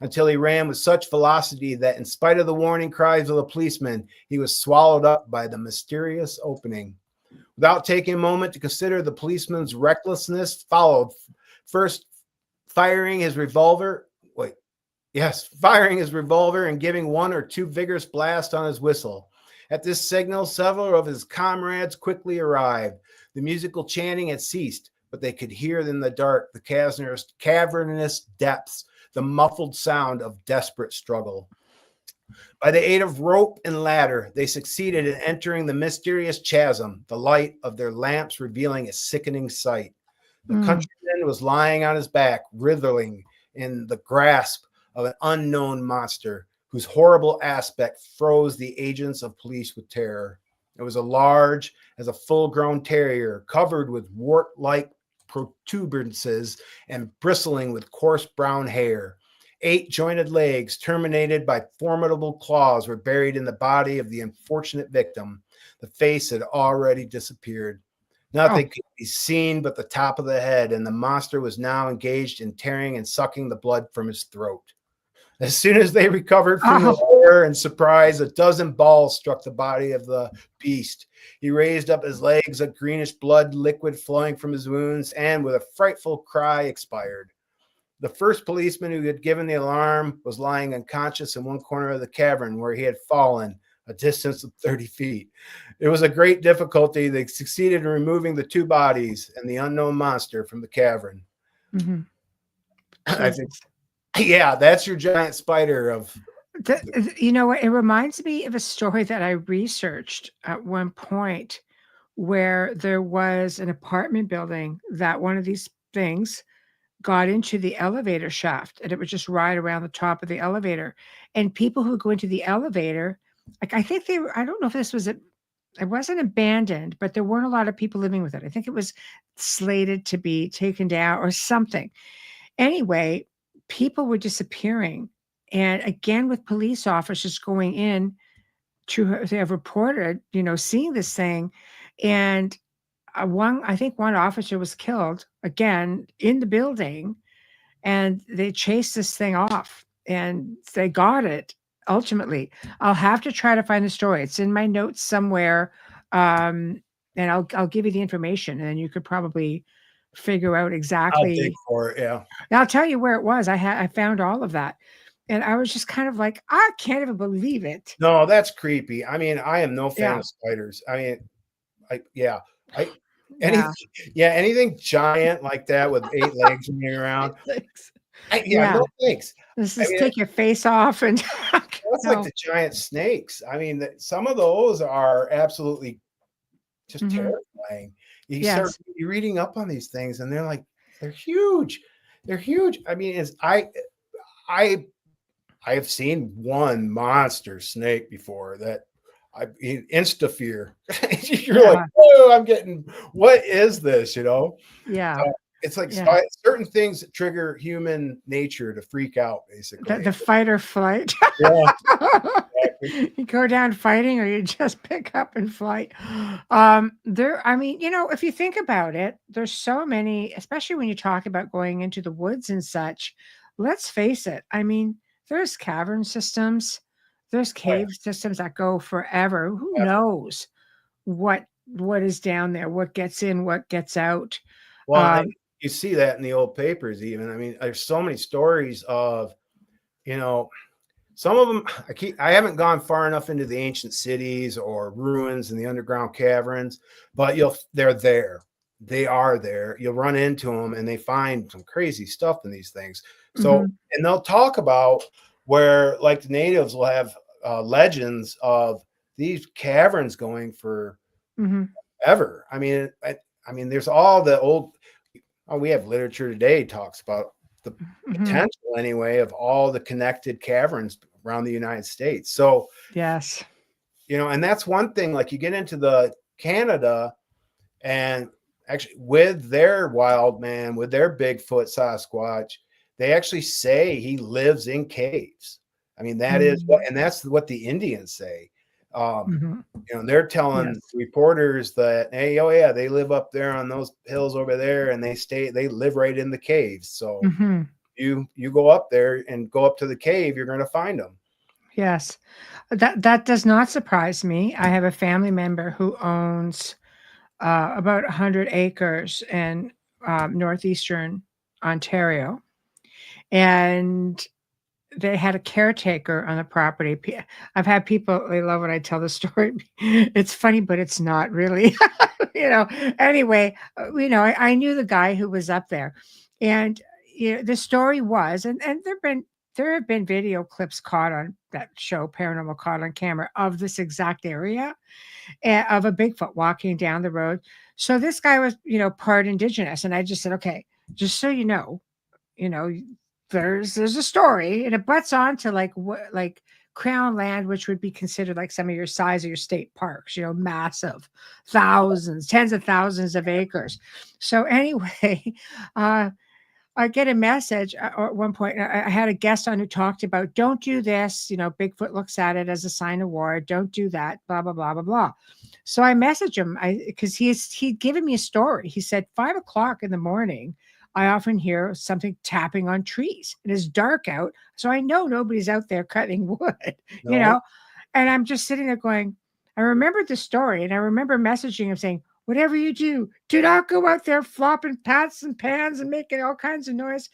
until he ran with such velocity that in spite of the warning cries of the policeman, he was swallowed up by the mysterious opening. Without taking a moment to consider the policeman's recklessness, followed, first firing his revolver and giving one or two vigorous blasts on his whistle. At this signal, several of his comrades quickly arrived. The musical chanting had ceased, but they could hear in the dark the cavernous depths, the muffled sound of desperate struggle. By the aid of rope and ladder, they succeeded in entering the mysterious chasm, the light of their lamps revealing a sickening sight. The countryman was lying on his back, writhing in the grasp of an unknown monster whose horrible aspect froze the agents of police with terror. It was large as a full-grown terrier, covered with wart-like protuberances and bristling with coarse brown hair. 8 jointed legs, terminated by formidable claws, were buried in the body of the unfortunate victim. The face had already disappeared. Nothing could be seen but the top of the head, and the monster was now engaged in tearing and sucking the blood from his throat. As soon as they recovered from the horror and surprise, a dozen balls struck the body of the beast. He raised up his legs, a greenish blood liquid flowing from his wounds, and with a frightful cry expired. The first policeman who had given the alarm was lying unconscious in one corner of the cavern where he had fallen, a distance of 30 feet. It was a great difficulty. They succeeded in removing the 2 bodies and the unknown monster from the cavern. Mm-hmm. I think, yeah, that's your giant spider of. You know what? It reminds me of a story that I researched at one point where there was an apartment building that one of these things got into the elevator shaft, and it would just ride around the top of the elevator. And people who go into the elevator, like I think they were, I don't know if this was it wasn't abandoned, but there weren't a lot of people living with it. I think it was slated to be taken down or something. Anyway, people were disappearing. And again, with police officers going in to they have reported, seeing this thing. And I think one officer was killed again in the building, and they chased this thing off and they got it ultimately. I'll have to try to find the story. It's in my notes somewhere. And I'll give you the information, and you could probably figure out exactly. I'll dig for it, yeah. I'll tell you where it was. I found all of that. And I was just kind of like, I can't even believe it. No, that's creepy. I mean, I am no fan of spiders. I mean, anything giant like that with 8 legs running around. No thanks. Take your face off and that's like the giant snakes. I mean, some of those are absolutely just terrifying. You start reading up on these things, and they're huge. They're huge. I mean, I have seen one monster snake before that insta fear. You're like, oh, what is this? Yeah. It's like certain things that trigger human nature to freak out, basically. The fight or flight. Yeah. Exactly. You go down fighting, or you just pick up and flight. If you think about it, there's so many, especially when you talk about going into the woods and such. Let's face it. I mean, there's cavern systems, there's cave systems that go forever. Who knows what is down there, what gets in, what gets out. Well, you see that in the old papers even. I mean, there's so many stories of, some of them, I haven't gone far enough into the ancient cities or ruins and the underground caverns, but they're there. They are there. You'll run into them, and they find some crazy stuff in these things. So, and they'll talk about where, like, the natives will have legends of these caverns going for ever. I mean, there's all the old. We have literature today talks about the potential, anyway, of all the connected caverns around the United States. So, yes, and that's one thing. Like, you get into the Canada, and actually with their wild man, with their Bigfoot Sasquatch, they actually say he lives in caves. I mean, that is what, and that's what the Indians say. They're telling reporters that, hey, oh yeah, they live up there on those hills over there, and they live right in the caves. So you go up there and go up to the cave, you're going to find them. Yes, that does not surprise me. I have a family member who owns about 100 acres in northeastern Ontario, and they had a caretaker on the property. I've had people, they love when I tell the story. It's funny, but it's not really. Anyway, I knew the guy who was up there, and the story was, and there have been video clips caught on that show, Paranormal, caught on camera, of this exact area, of a Bigfoot walking down the road. So this guy was, part indigenous, and I just said, okay, just so you know, there's a story, and it butts on to like Crown land, which would be considered like some of your size of your state parks, massive, tens of thousands of acres. So anyway, I get a message at one point. I had a guest on who talked about, don't do this. Bigfoot looks at it as a sign of war. Don't do that. Blah, blah, blah, blah, blah. So I messaged him because he'd given me a story. He said 5 o'clock in the morning, I often hear something tapping on trees. It is dark out, so I know nobody's out there cutting wood, And I'm just sitting there going, I remembered the story, and I remember messaging him saying, whatever you do not go out there flopping pots and pans and making all kinds of noise,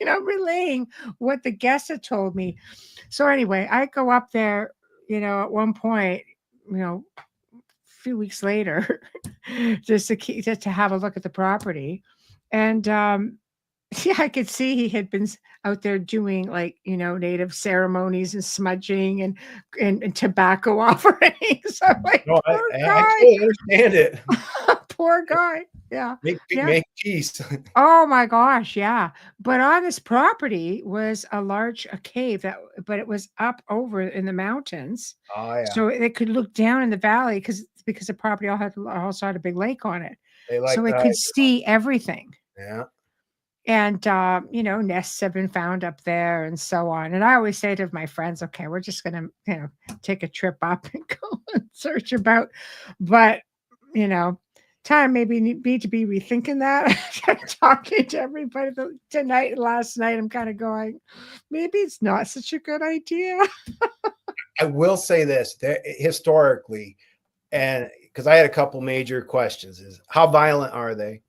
relaying what the guest had told me. So anyway, I go up there, at one point, a few weeks later, just to have a look at the property. And I could see he had been out there doing native ceremonies and smudging and tobacco offerings. I'm like, no, I totally understand it. Poor guy. Yeah. Make peace. Oh my gosh, yeah. But on this property was a cave but it was up over in the mountains. Oh yeah. So they could look down in the valley because the property also had a big lake on it. So it could see everything. Yeah. And, nests have been found up there and so on. And I always say to my friends, okay, we're just going to, take a trip up and go and search about. But, time maybe need to be rethinking that. Talking to everybody tonight and last night, I'm kind of going, maybe it's not such a good idea. I will say this, that historically, and because I had a couple major questions, is how violent are they?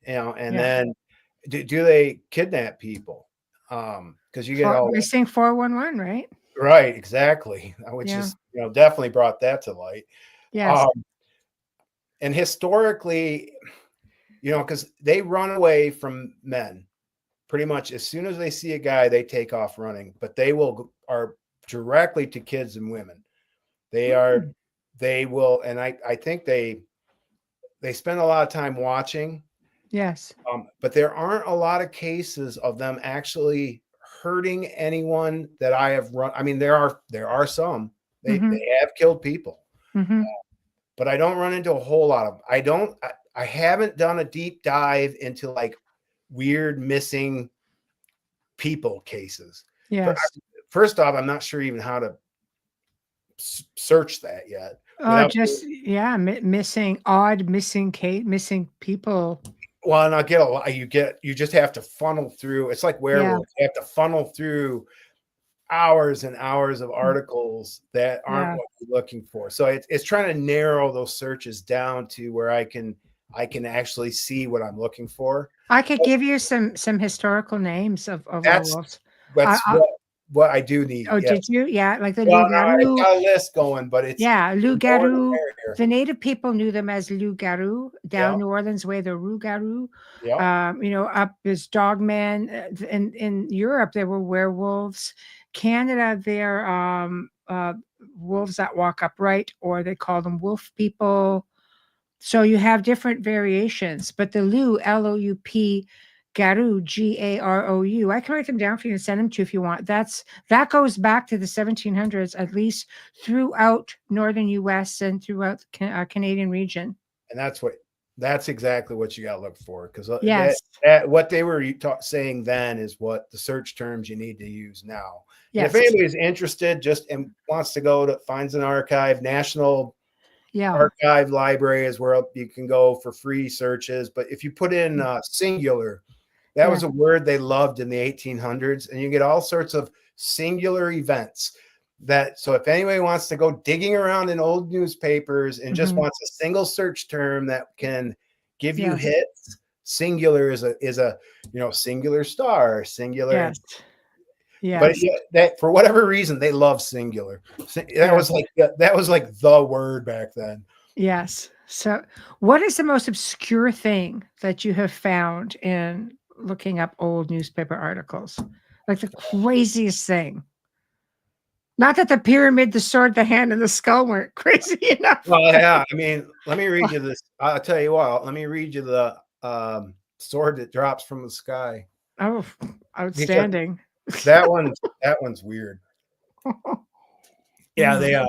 Then do they kidnap people? Because you get all missing 411, right? Right, exactly. Which is definitely brought that to light. Yes. And historically, because they run away from men pretty much as soon as they see a guy, they take off running. But they are directly to kids and women. They will, and I think they spend a lot of time watching. Yes. But there aren't a lot of cases of them actually hurting anyone that I have run. I mean, there are some. They have killed people. But I don't run into a whole lot of them. I haven't done a deep dive into like weird missing people cases. Yes. First off, I'm not sure even how to search that yet. Missing people. Well, and I'll get a lot. You just have to funnel through. It's like werewolves. You have to funnel through hours and hours of articles that aren't what you're looking for. So it's trying to narrow those searches down to where I can actually see what I'm looking for. I could give you some historical names of werewolves. That's what I do need. Oh, did you? Yeah, like the loup-garou. I got a list going, but it's loup-garou. The native people knew them as loup-garou. Down New Orleans way, the loup-garou. Up is dogman. In Europe, there were werewolves. Canada, they're wolves that walk upright, or they call them wolf people. So you have different variations, but the loup, Loup, Garou, Garou. I can write them down for you and send them to you if you want. That goes back to the 1700s, at least throughout northern U.S. and throughout the Canadian region. And that's exactly what you got to look for, because Yes. that what they were saying then is what the search terms you need to use now. Yes. And if anybody's interested, and wants to finds an archive, National Archive Library is where you can go for free searches. But if you put in singular, that was a word they loved in the 1800s, and you get all sorts of singular events. So if anybody wants to go digging around in old newspapers and just wants a single search term that can give you hits, singular is a singular star, singular. But that for whatever reason they love singular. That was like the word back then. Yes. So what is the most obscure thing that you have found in looking up old newspaper articles? Like the craziest thing? Not that the pyramid, the sword, the hand, and the skull weren't crazy enough. Well, yeah. I mean, let me read you this. I'll tell you what. Let me read you the sword that drops from the sky. Oh, outstanding. That one's weird. Yeah,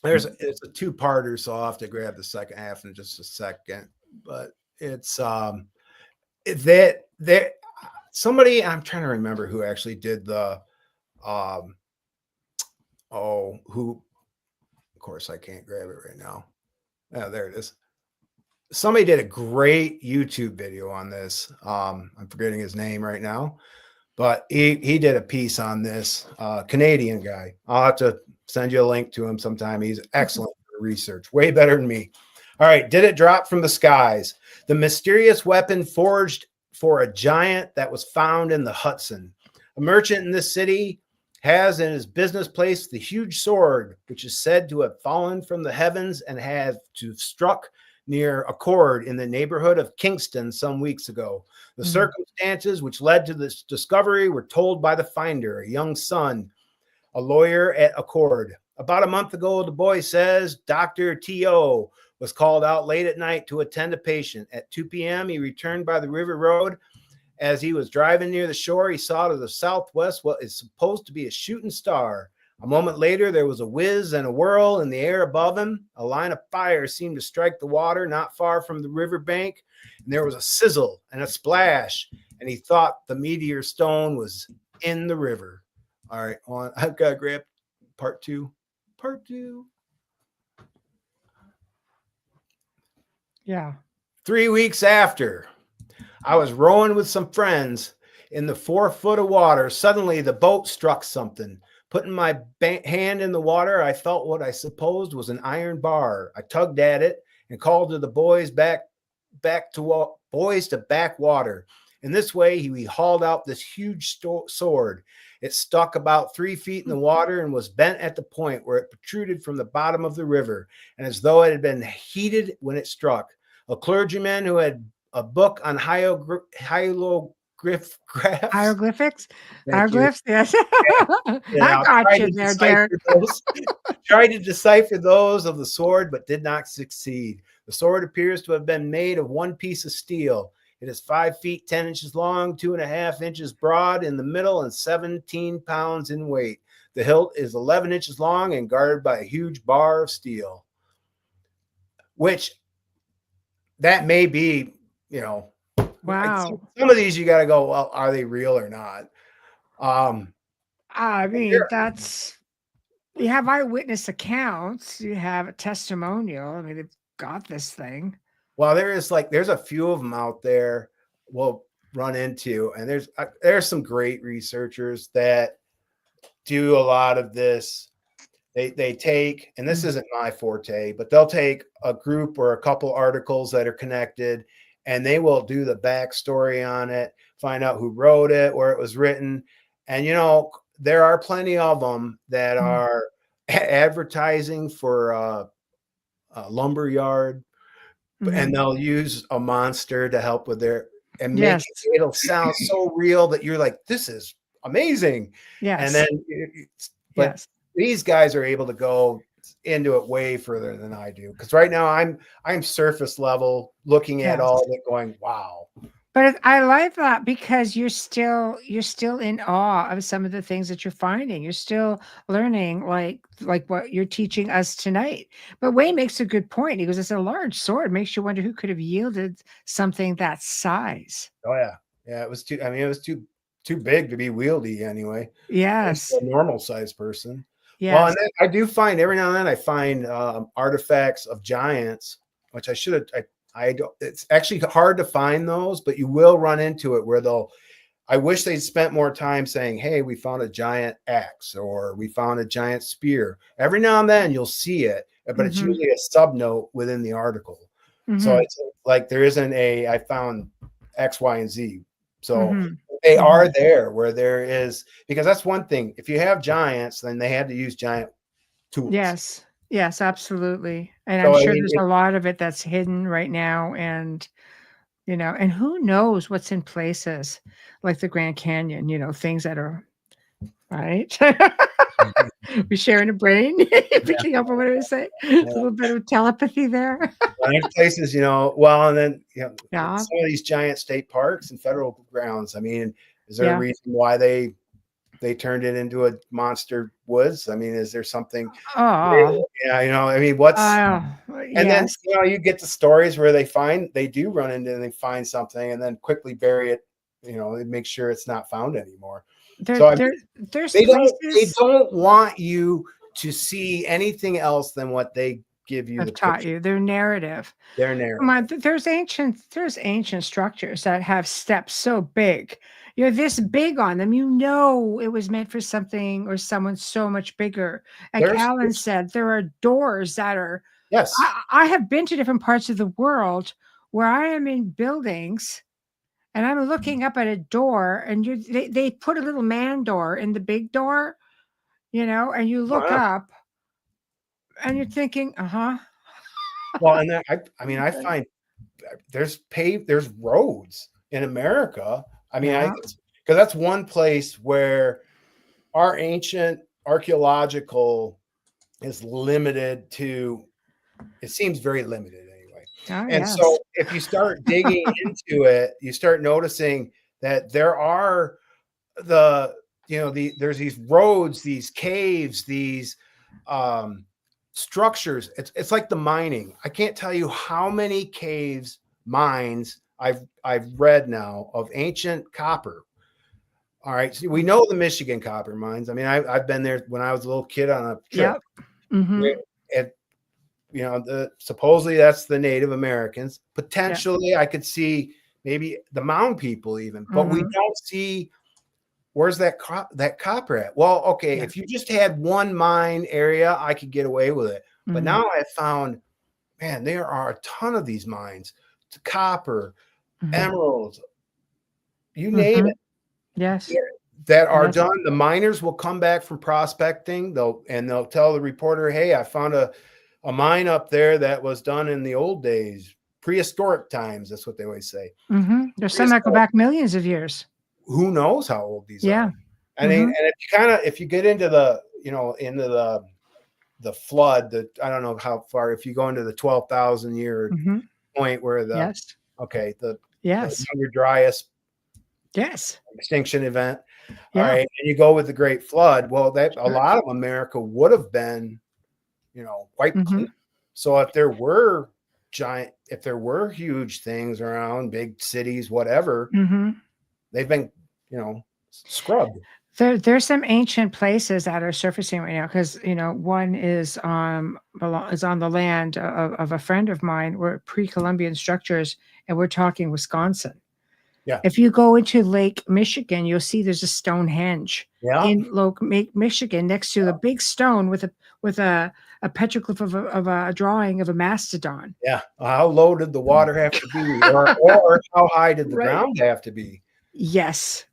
it's a two-parter, so I'll have to grab the second half in just a second. But it's that somebody, I'm trying to remember who actually did the who, of course I can't grab it right now. Oh, there it is. Somebody did a great YouTube video on this. I'm forgetting his name right now, but he did a piece on this, Canadian guy. I'll have to send you a link to him sometime. He's excellent for research, way better than me. All right. Did it drop from the skies? The mysterious weapon forged for a giant that was found in the Hudson. A merchant in this city has in his business place the huge sword, which is said to have fallen from the heavens and have to have struck near Accord in the neighborhood of Kingston some weeks ago. The circumstances which led to this discovery were told by the finder, a young son, a lawyer at Accord. About a month ago, the boy says, Dr. T.O. was called out late at night to attend a patient. At 2 p.m., he returned by the river road. As he was driving near the shore, he saw to the southwest what is supposed to be a shooting star. A moment later, there was a whiz and a whirl in the air above him. A line of fire seemed to strike the water not far from the riverbank, and there was a sizzle and a splash, and he thought the meteor stone was in the river. All right, I've got to grab part two. Part two. Yeah. 3 weeks after, I was rowing with some friends in the 4 foot of water. Suddenly, the boat struck something. Putting my hand in the water, I felt what I supposed was an iron bar. I tugged at it and called to the boys to back water. In this way, we hauled out this huge sword. It stuck about 3 feet in the water and was bent at the point where it protruded from the bottom of the river, and as though it had been heated when it struck. A clergyman who had a book on hieroglyphs. Hieroglyphics? Hieroglyphs? Yes. I got you there, Derek. Tried to decipher those of the sword, but did not succeed. The sword appears to have been made of one piece of steel. It is 5 feet 10 inches long, 2.5 inches broad in the middle, and 17 pounds in weight. The hilt is 11 inches long and guarded by a huge bar of steel. Which that may be, wow. Some of these you got to go, well, are they real or not? I mean, you have eyewitness accounts, you have a testimonial. I mean, they've got this thing. Well, there's a few of them out there we'll run into, and there's some great researchers that do a lot of this. They take, and this isn't my forte, but they'll take a group or a couple articles that are connected, and they will do the backstory on it, find out who wrote it, where it was written. And, there are plenty of them that are advertising for a lumber yard, and they'll use a monster to help with and it'll sound so real that you're like, this is amazing. Yes. And then, these guys are able to go into it way further than I do. Because right now I'm surface level looking at all of it going, wow. But I like that because you're still in awe of some of the things that you're finding. You're still learning, like what you're teaching us tonight. But Wayne makes a good point. He goes, "It's a large sword. Makes you wonder who could have yielded something that size." Oh yeah, yeah. It was too. I mean, it was too big to be wieldy anyway. And Yes, for a normal sized person. Well, and yes. then I do find every now and then I find artifacts of giants, which I should have. I don't. It's actually hard to find those, but you will run into it where they'll. I wish they'd spent more time saying, "Hey, we found a giant axe," or "We found a giant spear." Every now and then you'll see it, but it's Mm-hmm. usually a sub note within the article. So Mm-hmm. it's like there isn't a I found X, Y, and Z. So Mm-hmm. they Mm-hmm. are there where there is, because that's one thing. If you have giants, then they had to use giant tools. Yes. Yes, absolutely. And I'm So I sure mean, there's a lot of it that's hidden right now. And and who knows what's in places like the Grand Canyon, things that are right. We sharing a brain, picking up on what I was saying. A yeah, little bit of telepathy there. there's places, well, and then Yeah. some of these giant state parks and federal grounds. I mean, is there a Yeah. reason why they turned it into a monster woods? I mean, is there something? Oh, Yeah, I mean, what's and then yes. you get the stories where they do run into and they find something and then quickly bury it. They make sure it's not found anymore. There, So I mean, there, there's they places don't want you to see anything else than what they give you the I've taught picture, you their narrative. their Come narrative. on, there's ancient structures that have steps so big. You're this big on them. It was meant for something or someone so much bigger. Like Alan There's said, there are doors that are. yes, I have been to different parts of the world where I am in buildings and I'm looking up at a door, and they put a little man door in the big door, and you look wow. up and you're thinking, uh huh. Well, and then I mean, I find there's roads in America. I mean, Yeah. because that's one place where our ancient archaeological is limited to, it seems very limited anyway. Oh, And yes. so if you start digging into it, you start noticing that there are there's these roads, these caves, these um, structures. It's like the mining. I can't tell you how many caves, mines I've read now of ancient copper. All right, so we know the Michigan copper mines. I mean, I've been there when I was a little kid on a trip. Yep. Mm-hmm. And supposedly that's the Native Americans. Yeah. Potentially, I could see maybe the Mound people even, but we Mm-hmm. don't see where's that copper at. Well, okay, Yeah. if you just had one mine area, I could get away with it. But Mm-hmm. now I found, man, there are a ton of these mines, copper, Mm-hmm. emeralds, you name Mm-hmm. it, Yes. that are Yes. done. The miners will come back from prospecting. They'll tell the reporter, "Hey, I found a mine up there that was done in the old days, prehistoric times." That's what they always say. Mm-hmm. There's some that go Prehistoric. back millions of years. Who knows how old these Yeah. are? I mean, Mm-hmm. and if you get into the flood, I don't know how far, if you go into the 12,000 year Mm-hmm. point where the Yes. Yes. younger Dryas Yes. extinction event. All Yeah. right, and you go with the Great Flood. Well, that a Sure. lot of America would have been, wiped Mm-hmm. clean. So if there were huge things around, big cities, whatever, Mm-hmm. they've been, scrubbed. There's some ancient places that are surfacing right now because one is is on the land of a friend of mine. We're pre-Columbian structures, and we're talking Wisconsin. Yeah, If you go into Lake Michigan, you'll see there's a Stonehenge yeah, in Michigan next to the big stone with a petroglyph of a drawing of a mastodon. yeah. How low did the water have to be, or how high did the Right. ground have to be? Yes.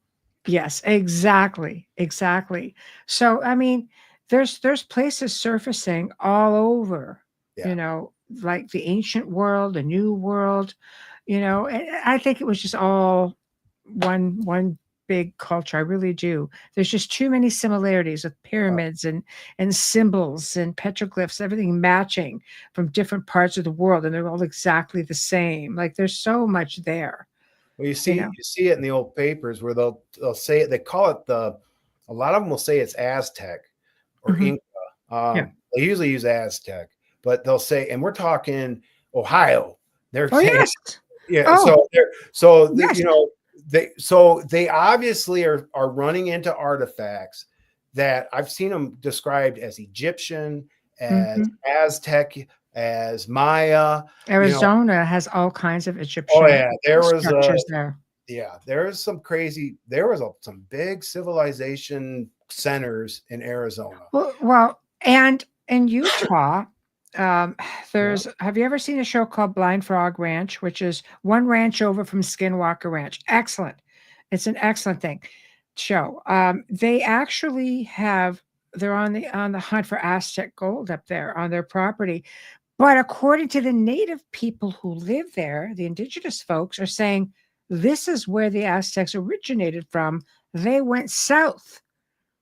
Yes, exactly. Exactly. So I mean, there's places surfacing all over, Yeah. you know, like the ancient world, the new world, and I think it was just all one big culture. I really do. There's just too many similarities with pyramids and symbols and petroglyphs, everything matching from different parts of the world, and they're all exactly the same. Like there's so much there. Well, you see it in the old papers where they'll say it. They call it a lot of them will say it's Aztec or Inca. They usually use Aztec, but they'll say, and we're talking Ohio. They're saying, yes. yeah. Oh. They obviously are running into artifacts that I've seen them described as Egyptian, as Aztec, as Maya. Arizona has all kinds of Egyptian. Oh yeah, there structures there. Yeah, there was some big civilization centers in Arizona. Well, and in Utah, have you ever seen a show called Blind Frog Ranch, which is one ranch over from Skinwalker Ranch? Excellent. It's an excellent show. They actually they're on the hunt for Aztec gold up there on their property. But according to the native people who live there, the indigenous folks are saying this is where the Aztecs originated from. They went south.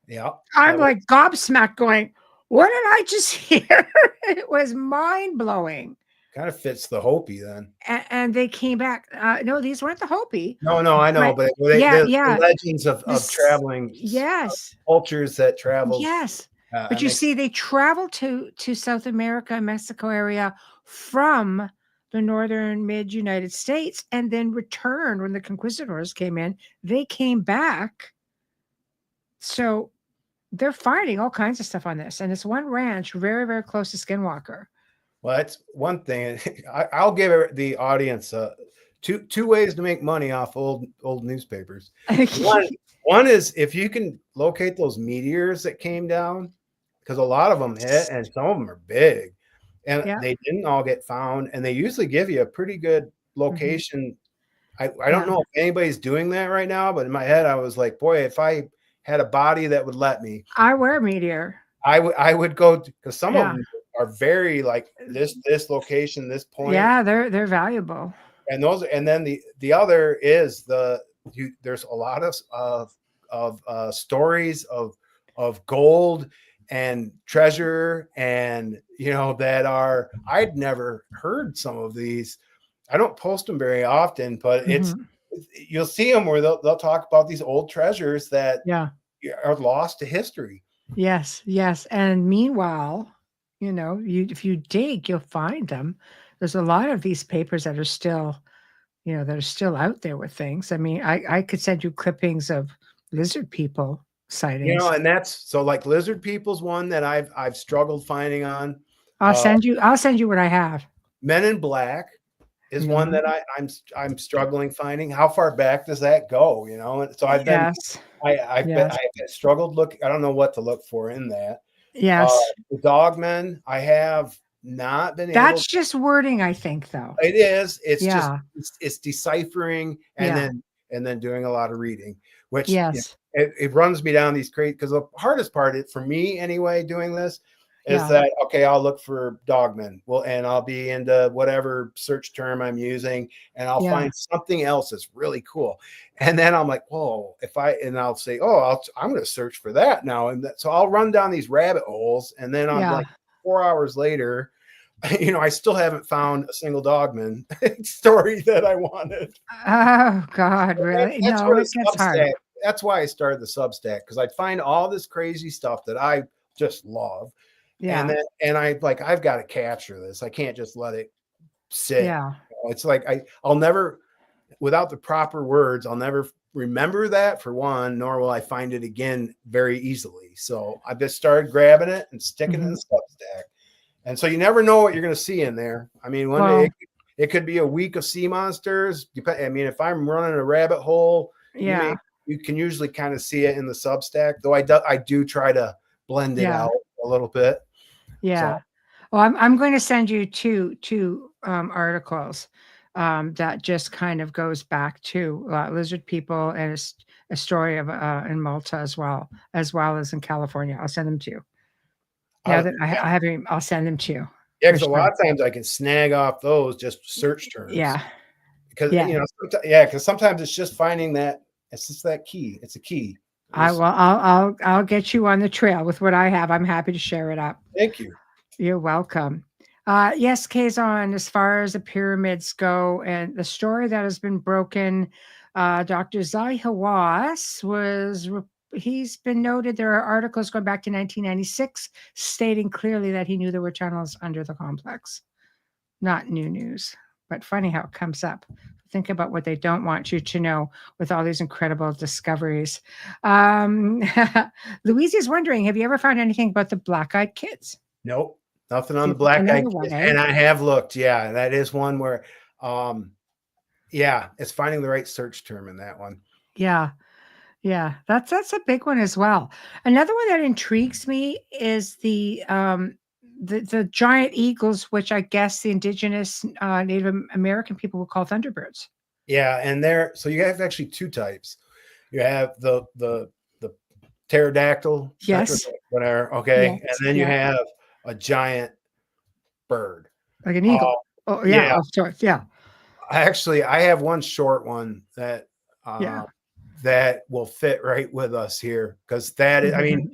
Yeah. I'm like gobsmacked going, what did I just hear? It was mind-blowing. Kind of fits the Hopi then. And they came back. No, these weren't the Hopi. No, I know, but the legends of traveling cultures that travel. Yes. But you see, they traveled to South America and Mexico area from the northern mid-United States and then returned when the conquistadors came in. They came back. So they're finding all kinds of stuff on this. And it's one ranch very, very close to Skinwalker. Well, that's one thing. I'll give the audience two ways to make money off old newspapers. One is if you can locate those meteors that came down, because a lot of them hit and some of them are big, and they didn't all get found, and they usually give you a pretty good location. I don't know if anybody's doing that right now, but in my head I was like, boy, if I had a body that would let me, I wear a meteor. I would go, because some of them are very like this location, this point. Yeah, they're valuable. And then the other is there's a lot of stories of gold and treasure, and that I'd never heard some of these. I don't post them very often, but you'll see them where they'll talk about these old treasures that are lost to history. Yes. And meanwhile, if you dig, you'll find them. There's a lot of these papers that are still, out there with things. I mean, I could send you clippings of lizard people sightings. And that's so like lizard people's one that I've struggled finding on. I'll send you what I have. Men in Black is one that I'm struggling finding. How far back does that go? And so I've been I've struggled look. I don't know what to look for in that. Yes. The Dogmen, I have not been That's just wording, I think, though. It is. It's just it's deciphering and then doing a lot of reading, which it runs me down these crazy, because the hardest part for me anyway doing this is that I'll look for Dogmen. Well, and I'll be into whatever search term I'm using, and I'll find something else that's really cool. And then I'm like, whoa, I'll say, I'm going to search for that now. And so I'll run down these rabbit holes, and then I'm like 4 hours later, I still haven't found a single Dogman story that I wanted. Oh God, really? No, it gets hard. That's why I started the Substack, because I find all this crazy stuff that I just love. Yeah. And I've got to capture this. I can't just let it sit. Yeah. It's like I'll never, without the proper words, I'll never remember that, for one, nor will I find it again very easily. So I just started grabbing it and sticking it in the Substack. And so you never know what you're going to see in there. I mean, one day it could be a week of sea monsters. I mean, if I'm running a rabbit hole, you can usually kind of see it in the Substack, though I do try to blend it out a little bit. Yeah. So. Well, I'm going to send you two articles that just kind of goes back to lizard people, and a story of in Malta as well as in California. I'll send them to you. Now that I have you, I'll send them to you. Yeah, because a lot of times I can snag off those just search terms. Yeah. Because because sometimes it's just finding that it's just that key. It's a key. I'll get you on the trail with what I have. I'm happy to share it up. Thank you. You're welcome. Yes, Kazon, as far as the pyramids go and the story that has been broken, Dr. Zai Hawass he's been noted. There are articles going back to 1996 stating clearly that he knew there were tunnels under the complex. Not new news, but funny how it comes up. Think about what they don't want you to know with all these incredible discoveries. Louise is wondering, have you ever found anything about the black-eyed kids? Nope. Nothing on the black-eyed kids. And I have looked. Yeah, that is one where, it's finding the right search term in that one. Yeah. Yeah, that's a big one as well. Another one that intrigues me is the giant eagles, which I guess the indigenous Native American people would call thunderbirds. Yeah, and so you have actually two types. You have the pterodactyl, yes, whatever. Okay, yes, and then you have a giant bird, like an eagle. Oh yeah, of sorts. Yeah. Actually, I have one short one that that will fit right with us here, because that is, I mean,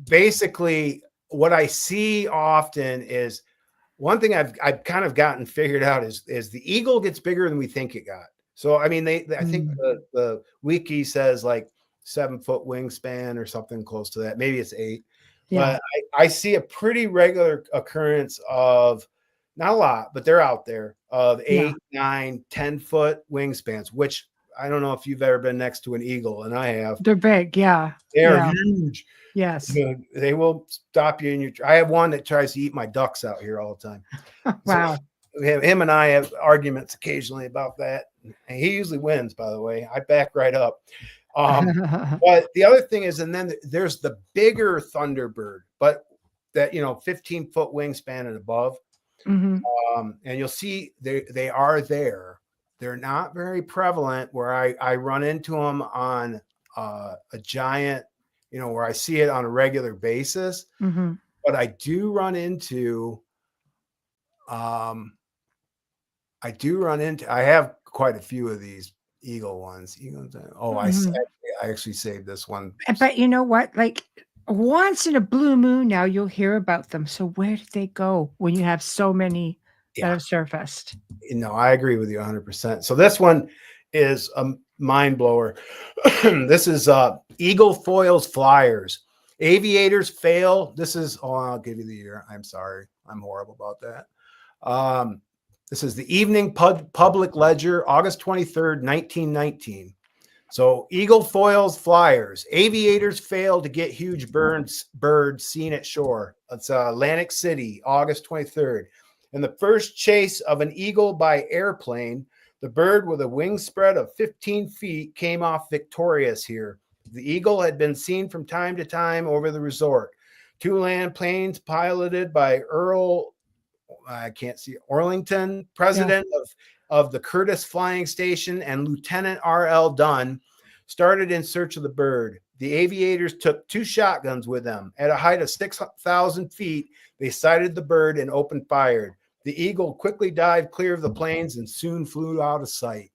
basically what I see often is one thing I've kind of gotten figured out is the eagle gets bigger than we think it got. So I mean, I think the wiki says like 7-foot wingspan or something close to that. Maybe it's 8. Yeah. But I see a pretty regular occurrence of, not a lot, but they're out there, of 8, 9, 10-foot wingspans, which I don't know if you've ever been next to an eagle, and I have. They're big, yeah. They're huge. Yes. They will stop you in your. I have one that tries to eat my ducks out here all the time. Wow. So him and I have arguments occasionally about that. And he usually wins, by the way. I back right up. But the other thing is, and then there's the bigger thunderbird, but that, 15-foot wingspan and above. And you'll see they are there. They're not very prevalent where I run into them on a giant, where I see it on a regular basis. But I do run into, I have quite a few of these eagle ones. Oh, I actually saved this one. But you know what? Like once in a blue moon now you'll hear about them. So where did they go when you have so many that have surfaced? No, I agree with you 100%. So this one is a mind blower. This is eagle foils flyers. Aviators fail. This is, I'll give you the year. I'm sorry. I'm horrible about that. This is the Evening Public Ledger, August 23rd, 1919. So eagle foils flyers. Aviators fail to get huge birds seen at shore. It's Atlantic City, August 23rd. In the first chase of an eagle by airplane, the bird with a wingspread of 15 feet came off victorious here. The eagle had been seen from time to time over the resort. 2 land planes piloted by Orlington, president of the Curtis Flying Station, and Lieutenant R.L. Dunn, started in search of the bird. The aviators took 2 shotguns with them. At a height of 6,000 feet, they sighted the bird and opened fire. The eagle quickly dived clear of the planes and soon flew out of sight.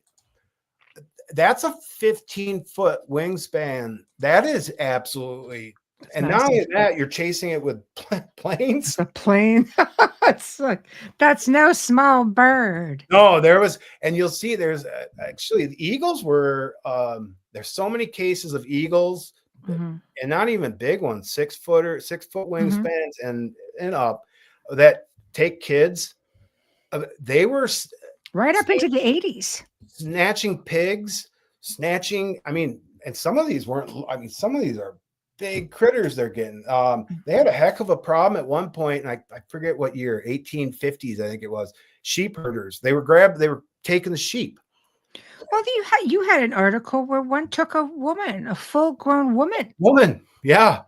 That's a 15-foot wingspan. That is absolutely. And not only that, you're chasing it with planes. A plane. It's like, that's no small bird. No, there was, and you'll see there's actually the eagles were, there's so many cases of eagles, and not even big ones, 6-foot wingspans and up, that take kids. They were right up into the 80s. Snatching pigs, and some of these weren't, some of these are big critters they're getting. They had a heck of a problem at one point, and I forget what year, 1850s, I think it was. Sheep herders. They were taking the sheep. Well, you had an article where one took a woman, a full-grown woman. Yeah.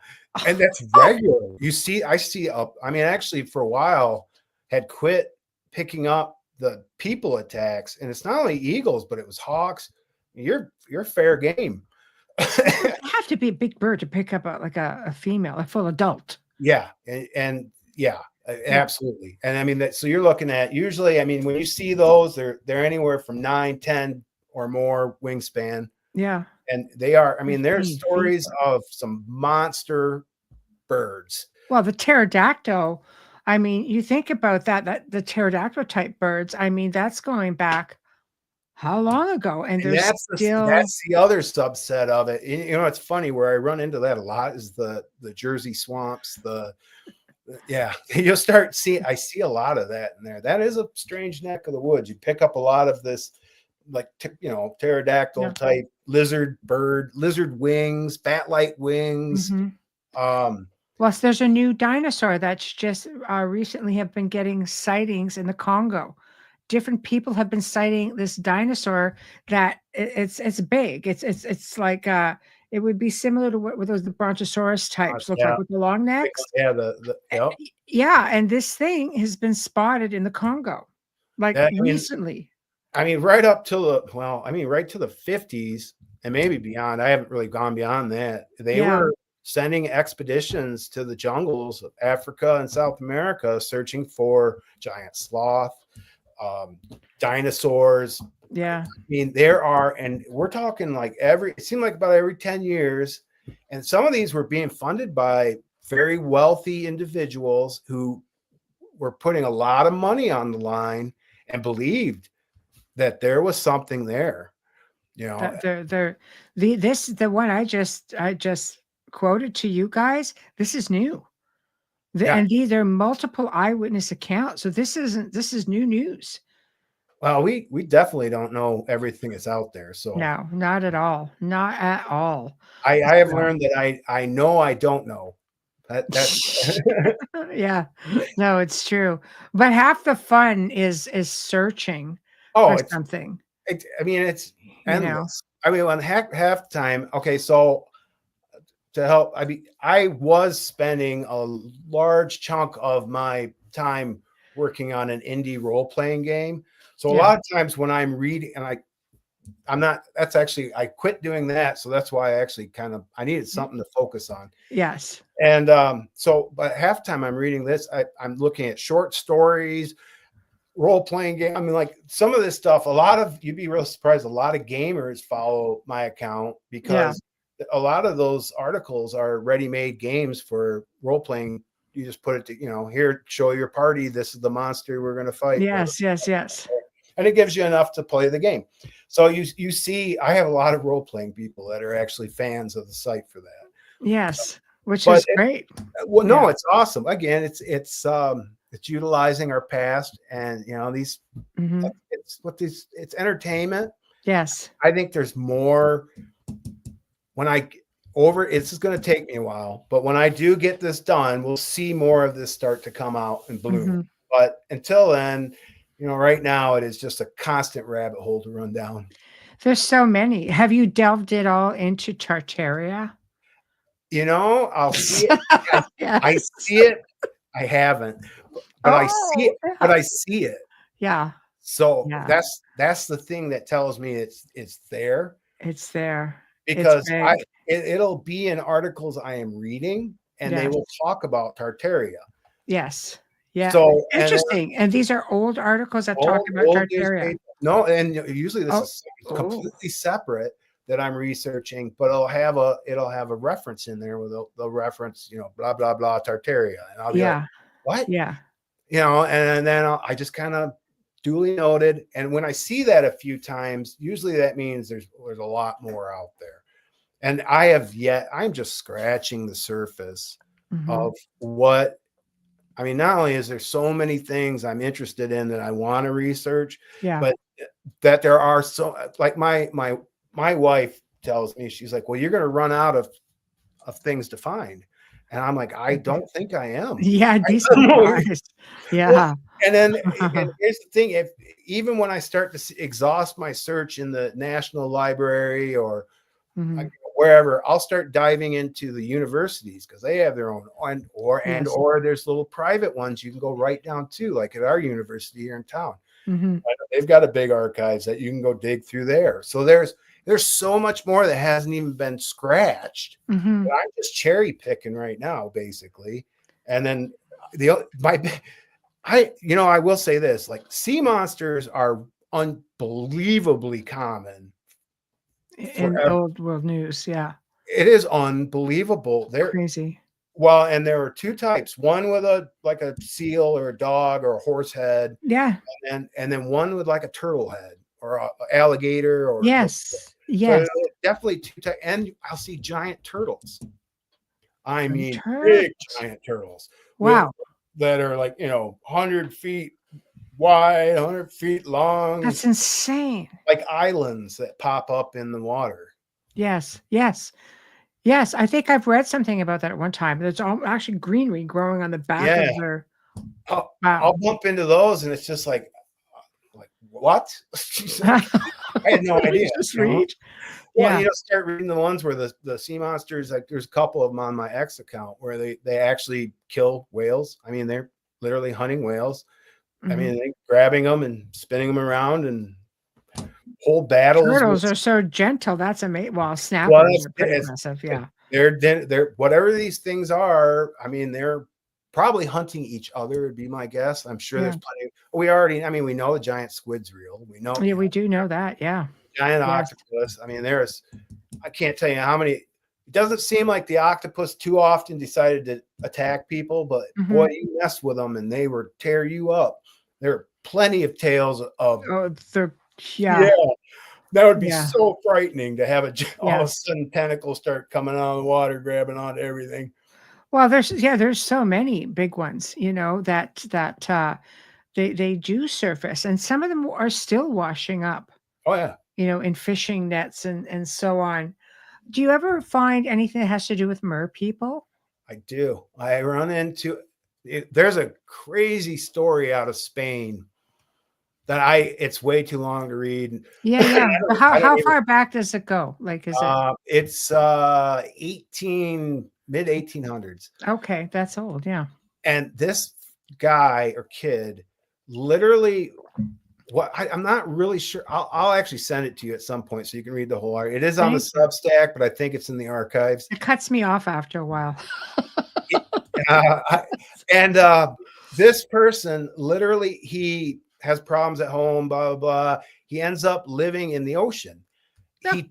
And that's regular. Actually for a while had quit picking up the people attacks, and it's not only eagles, but it was hawks. You're fair game. You have to be a big bird to pick up a female, a full adult. Yeah. And absolutely. And so you're looking at, usually, when you see those, they're anywhere from 9, 10 or more wingspan. Yeah. And they are, there's stories of some monster birds. Well, the pterodactyl, I mean, you think about that the pterodactyl type birds, I mean, that's going back how long ago? And And there's still that's the other subset of it. You know, it's funny where I run into that a lot is the Jersey swamps, yeah, you'll start seeing, I see a lot of that in there. That is a strange neck of the woods. You pick up a lot of this, like, you know, pterodactyl type lizard wings, bat-like wings. Plus, there's a new dinosaur that's just recently have been getting sightings in the Congo. Different people have been sighting this dinosaur that it's big. It's like it would be similar to what those the Brontosaurus types look like Yeah, with the long necks. yeah, yep. Yeah, and this thing has been spotted in the Congo, like That, recently. I mean, right up to right to the 50s and maybe beyond. I haven't really gone beyond that. They were sending expeditions to the jungles of Africa and South America searching for giant sloth, dinosaurs. Yeah. I mean, there are, and we're talking like it seemed like about every 10 years. And some of these were being funded by very wealthy individuals who were putting a lot of money on the line and believed that there was something there, you know. The one I just quoted to you guys, this is new. And these are multiple eyewitness accounts. So this is new news. Well, we definitely don't know everything that's out there. So no, not at all. Not at all. I have learned that I know I don't know. That's yeah. No, it's true. But half the fun is searching for something. I mean, it's endless. I mean, on half time. Okay, so to help, I was spending a large chunk of my time working on an indie role-playing game. So a lot of times when I'm reading, and I'm not, that's actually, I quit doing that. So that's why I actually I needed something to focus on. Yes. And so, but halftime I'm reading this, I'm looking at short stories, role-playing game. I mean, like some of this stuff, you'd be real surprised. A lot of gamers follow my account because a lot of those articles are ready-made games for role-playing. You just put it to, here, show your party. This is the monster we're going to fight. Yes, yes. And it gives you enough to play the game. So you see, I have a lot of role-playing people that are actually fans of the site for that. Yes, which is great. Well, no, it's awesome. Again, it's utilizing our past, and these. It's entertainment. Yes, I think there's more. This is going to take me a while, but when I do get this done, we'll see more of this start to come out and bloom. But until then, right now it is just a constant rabbit hole to run down. There's so many. Have you delved at all into Tartaria? I'll see it. I see it. I haven't, but I see it. But I see it. Yeah. So that's the thing that tells me it's there. It's there because it'll be in articles I am reading, and they will talk about Tartaria. Yes. Yeah. So interesting. And these are old articles that talk about Tartaria. No, and usually this is completely separate that I'm researching, but it'll have a reference in there with the reference, blah blah blah Tartaria, and I'll be like, what? Yeah. And then I just kind of duly noted, and when I see that a few times, usually that means there's a lot more out there, and I'm just scratching the surface of what. I mean, not only is there so many things I'm interested in that I want to research, but that there are like my wife tells me, she's like, well, you're going to run out of things to find. And I'm like, I don't think I am. Yeah. Yeah. Well, and then and here's the thing. Even when I start to exhaust my search in the National Library or wherever, I'll start diving into the universities because they have their own, or there's little private ones you can go right down to, like at our university here in town. They've got a big archives that you can go dig through there. So there's so much more that hasn't even been scratched. I'm just cherry picking right now, basically. And then I will say this: like sea monsters are unbelievably common in old world news. Yeah, it is unbelievable. They're crazy. Well, and there were two types. One with a seal or a dog or a horse head, Yeah. and then one with like a turtle head or a alligator or Yes. so Yes. definitely two types. And I'll see giant turtles. I mean, Turtles. big giant turtles Wow. that are 100 feet wide, 100 feet long. That's insane. Like islands that pop up in the water. Yes. Yes. Yes. I think I've read something about that at one time. There's actually greenery growing on the back of their. I'll Wow. bump into those and it's just like what? I had no idea. Just read. Well, Yeah. Start reading the ones where the sea monsters, like there's a couple of them on my X account where they actually kill whales. I mean, they're literally hunting whales. I mean, they're grabbing them and spinning them around and whole battles. Turtles are so gentle. That's amazing. Well, snappers are pretty aggressive. Yeah. They're whatever these things are. I mean, they're probably hunting each other, would be my guess. I'm sure there's plenty. We know the giant squid's real. We know. Yeah, we do know that. Yeah. Giant octopus. I mean, I can't tell you how many. It doesn't seem like the octopus too often decided to attack people, but boy, you mess with them and they would tear you up. There are plenty of tales of. Oh, yeah. That would be so frightening to have all of a sudden tentacles start coming out of the water, grabbing onto everything. Well, there's so many big ones, that they do surface, and some of them are still washing up. Oh yeah. In fishing nets and so on. Do you ever find anything that has to do with mer people? I do. I run into there's a crazy story out of Spain that it's way too long to read. Yeah. How far back does it go? Like, is it? It's mid 1800s. Okay, that's old. Yeah. And this guy or kid literally. I'm not really sure. I'll actually send it to you at some point so you can read the whole article. It is on the Substack, but I think it's in the archives. It cuts me off after a while. This person literally, he has problems at home, blah, blah, blah. He ends up living in the ocean. Yeah.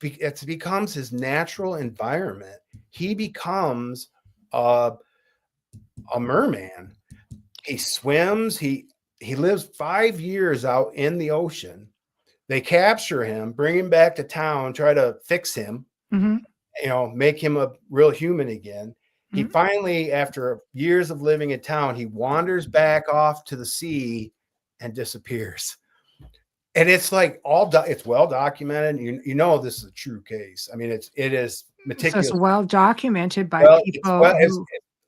It becomes his natural environment. He becomes a merman. He swims. He lives 5 years out in the ocean. They capture him, bring him back to town, try to fix him, make him a real human again. He finally, after years of living in town, he wanders back off to the sea and disappears. And it's like it's well documented. This is a true case. I mean, it is meticulous. So it's well documented by people.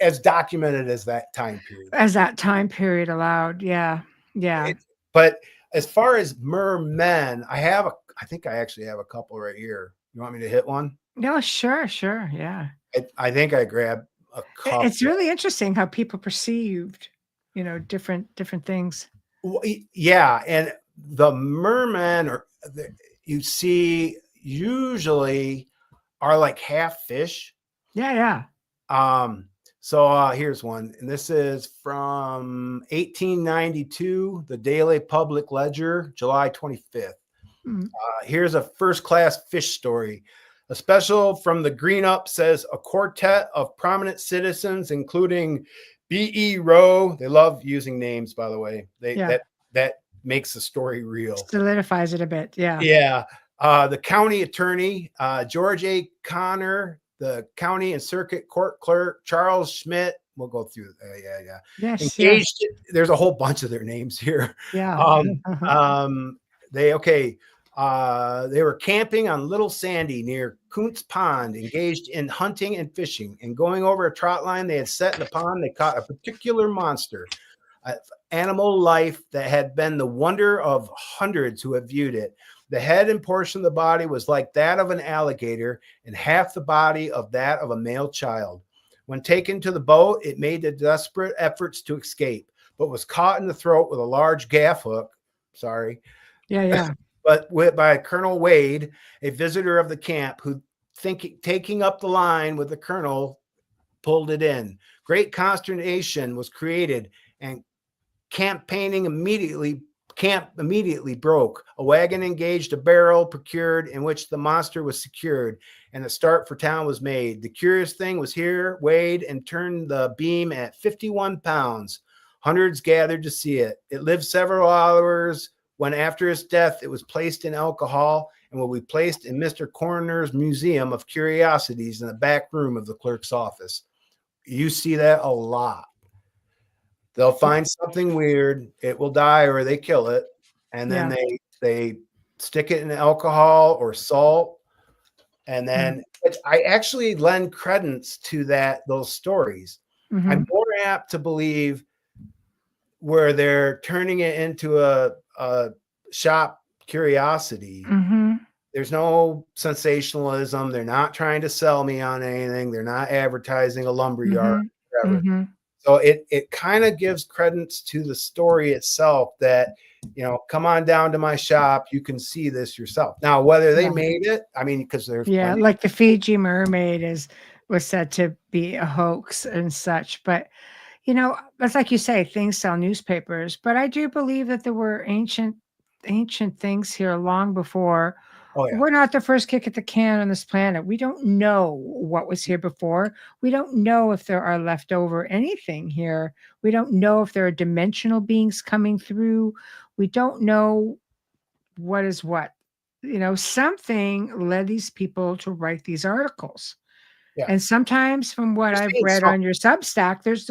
As documented as that time period. As that time period allowed. Yeah. Yeah. But as far as mermen, I think I actually have a couple right here. You want me to hit one? No, sure. Yeah. I think I grabbed a couple. It's really interesting how people perceived, different things. Yeah. And the mermen you see usually are like half fish. Yeah. So here's one, and this is from 1892, the Daily Public Ledger, July 25th. Here's a first-class fish story. A special from the Green Up says a quartet of prominent citizens, including B.E. Rowe. They love using names, by the way. That makes the story real. Solidifies it a bit. Yeah. Yeah. The county attorney, George A. Connor, the county and circuit court clerk, Charles Schmidt. We'll go through. Yeah. Yes. Engaged. Yes. There's a whole bunch of their names here. Yeah. They were camping on Little Sandy near Kuntz Pond, engaged in hunting and fishing, and going over a trot line they had set in the pond. They caught a particular monster, animal life that had been the wonder of hundreds who have viewed it. The head and portion of the body was like that of an alligator, and half the body of that of a male child. When taken to the boat, it made the desperate efforts to escape, but was caught in the throat with a large gaff hook. Sorry. Yeah. But by Colonel Wade, a visitor of the camp, who taking up the line with the colonel, pulled it in. Great consternation was created, and campaigning immediately camp immediately broke. A wagon engaged, a barrel procured in which the monster was secured, and a start for town was made. The curious thing was here, weighed and turned the beam at 51 pounds. Hundreds gathered to see it. It lived several hours when after its death it was placed in alcohol and will be placed in Mr. Coroner's Museum of Curiosities in the back room of the clerk's office. You see that a lot. They'll find something weird, it will die, or they kill it, and then they stick it in alcohol or salt, and then I actually lend credence to those stories. I'm more apt to believe where they're turning it into a shop curiosity. There's no sensationalism. They're not trying to sell me on anything. They're not advertising a lumber yard, whatever. So it kind of gives credence to the story itself that, come on down to my shop. You can see this yourself. Now, whether they made it, I mean, because there's like the Fiji mermaid was said to be a hoax and such. But, it's like you say, things sell newspapers. But I do believe that there were ancient things here long before. Oh, yeah. We're not the first kick at the can on this planet. We don't know what was here before. We don't know if there are leftover anything here. We don't know if there are dimensional beings coming through. We don't know what is what. Something led these people to write these articles. Yeah. And sometimes from what I've read on your Substack, there's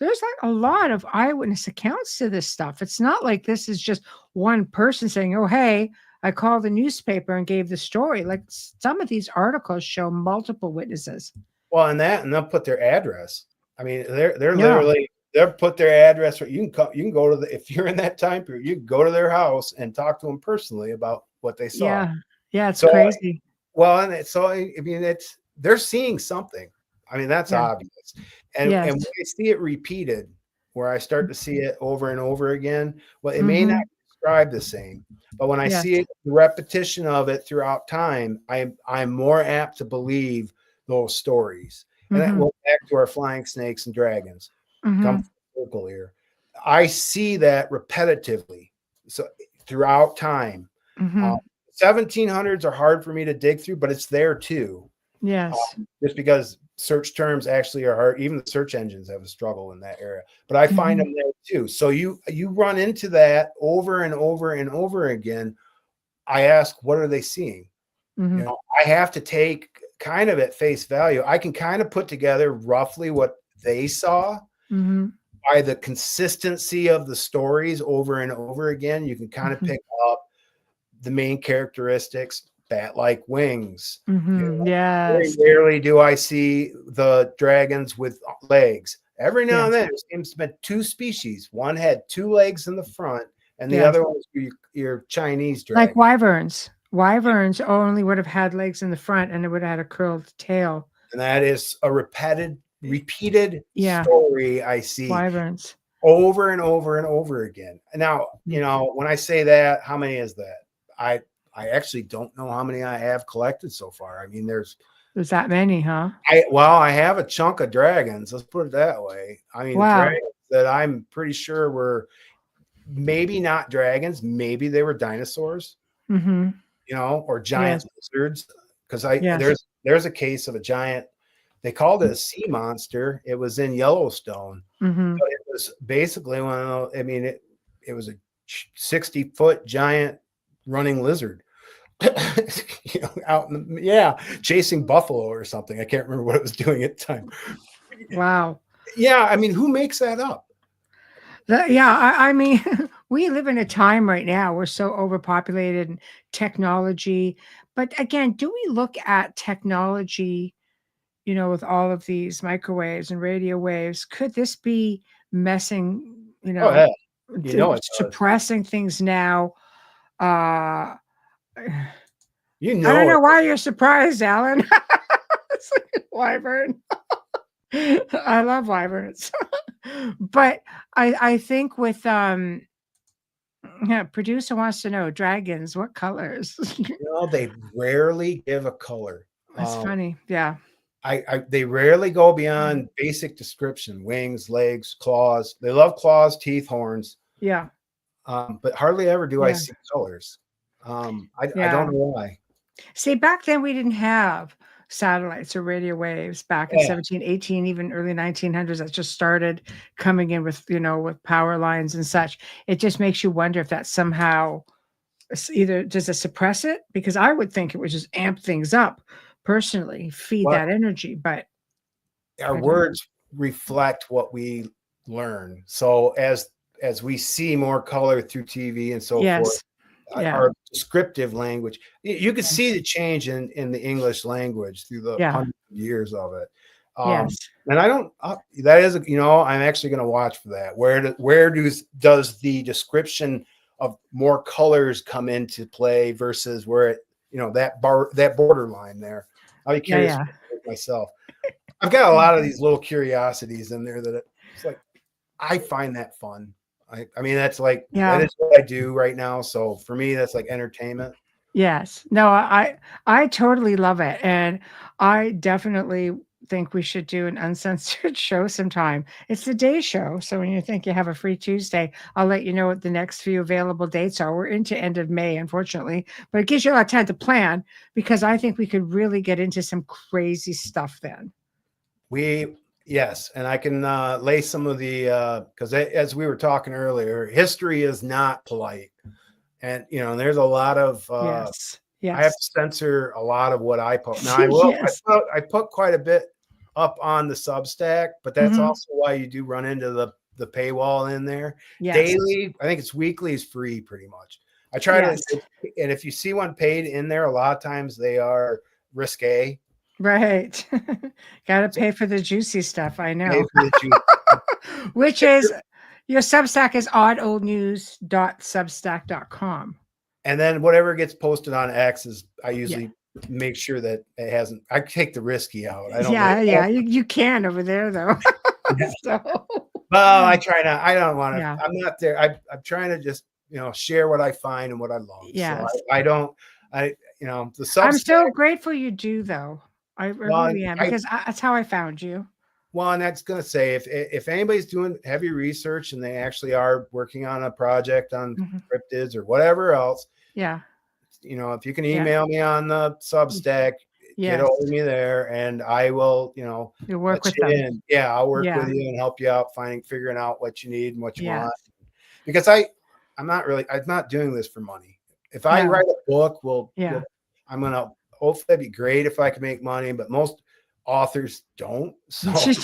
like a lot of eyewitness accounts to this stuff. It's not like this is just one person saying, oh, hey, I called the newspaper and gave the story. Like some of these articles show multiple witnesses. Well, and they'll put their address. I mean, they're literally they'll put their address. You can go to if you're in that time period, you can go to their house and talk to them personally about what they saw. Yeah, it's crazy. Well, and I mean, they're seeing something. I mean, that's obvious. And when I see it repeated, where I start to see it over and over again, well, it may not describe the same, but when I see it, the repetition of it throughout time, I'm more apt to believe those stories. And that goes back to our flying snakes and dragons. Come full circle here. I see that repetitively, so throughout time. 1700s are hard for me to dig through, but it's there too. Yes. Just because search terms actually are hard. Even the search engines have a struggle in that area, but I find them there too. So you run into that over and over and over again. I ask, what are they seeing? I have to take kind of at face value. I can kind of put together roughly what they saw by the consistency of the stories over and over again. You can kind of pick up the main characteristics. Bat-like wings. Yes. Very rarely do I see the dragons with legs. Every now and then, there seems to be two species. One had two legs in the front, and the other one was your Chinese dragon. Like wyverns. Wyverns only would have had legs in the front, and it would have had a curled tail. And that is a repeated story I see. Wyverns. Over and over and over again. Now, when I say that, how many is that? I actually don't know how many I have collected so far. I mean, there's that many, huh? I have a chunk of dragons. Let's put it that way. I mean, dragons that I'm pretty sure were maybe not dragons. Maybe they were dinosaurs, or giant lizards. Because there's a case of a giant. They called it a sea monster. It was in Yellowstone. But it was basically it was a 60-foot giant running lizard out chasing buffalo or something. I can't remember what it was doing at the time. Wow. Yeah, I mean, who makes that up? I mean, we live in a time right now, we're so overpopulated and technology. But again, do we look at technology, with all of these microwaves and radio waves? Could this be messing, suppressing things now? I don't know why you're surprised, Alan. It's like a wyvern. I love wyverns. But I think with producer wants to know dragons, what colors? They rarely give a color. That's funny. Yeah. They rarely go beyond basic description: wings, legs, claws. They love claws, teeth, horns. Yeah. but hardly ever do I see colors. I don't know why. See, back then we didn't have satellites or radio waves back in 1718, even early 1900s, that just started coming in with, with power lines and such. It just makes you wonder if that somehow either does it suppress it? Because I would think it would just amp things up personally, feed that energy, but our words reflect what we learn. So as we see more color through TV and so forth, our descriptive language, you could see the change in the English language through the hundreds of years of it. And I don't, that is, I'm actually going to watch for that. Where does the description of more colors come into play versus where it, that borderline there? I'll be curious myself. I've got a lot of these little curiosities in there that it's like, I find that fun. I mean, that's like, that is what I do right now. So for me, that's like entertainment. Yes. No, I totally love it. And I definitely think we should do an uncensored show sometime. It's the day show. So when you think you have a free Tuesday, I'll let you know what the next few available dates are. We're into end of May, unfortunately, but it gives you a lot of time to plan, because I think we could really get into some crazy stuff then. Yes, and I can lay some of the because as we were talking earlier, history is not polite, and there's a lot of yes. I have to censor a lot of what I put. Now I will. I put quite a bit up on the Substack, but that's also why you do run into the paywall in there. Daily, I think it's weekly is free pretty much. I try to, and if you see one paid in there, a lot of times they are risque. Right. Got to pay for the juicy stuff. I know. Which is, your Substack is oddoldnews.substack.com. And then whatever gets posted on X is, I usually make sure that it hasn't, I take the risky out. I don't You can over there though. Well, I try not, I don't want to, I'm not there. I'm trying to just, share what I find and what I love. So the Substack, I'm so grateful you do though. I really am, because that's how I found you. Well, and that's going to say, if anybody's doing heavy research and they actually are working on a project on cryptids or whatever else, if you can email me on the Substack, get hold of me there, and I will, you'll work with them. I'll work with you and help you out figuring out what you need and what you want. Because I'm not doing this for money. If I write a book, I'm going to, hopefully that'd be great if I could make money, but most authors don't. So it's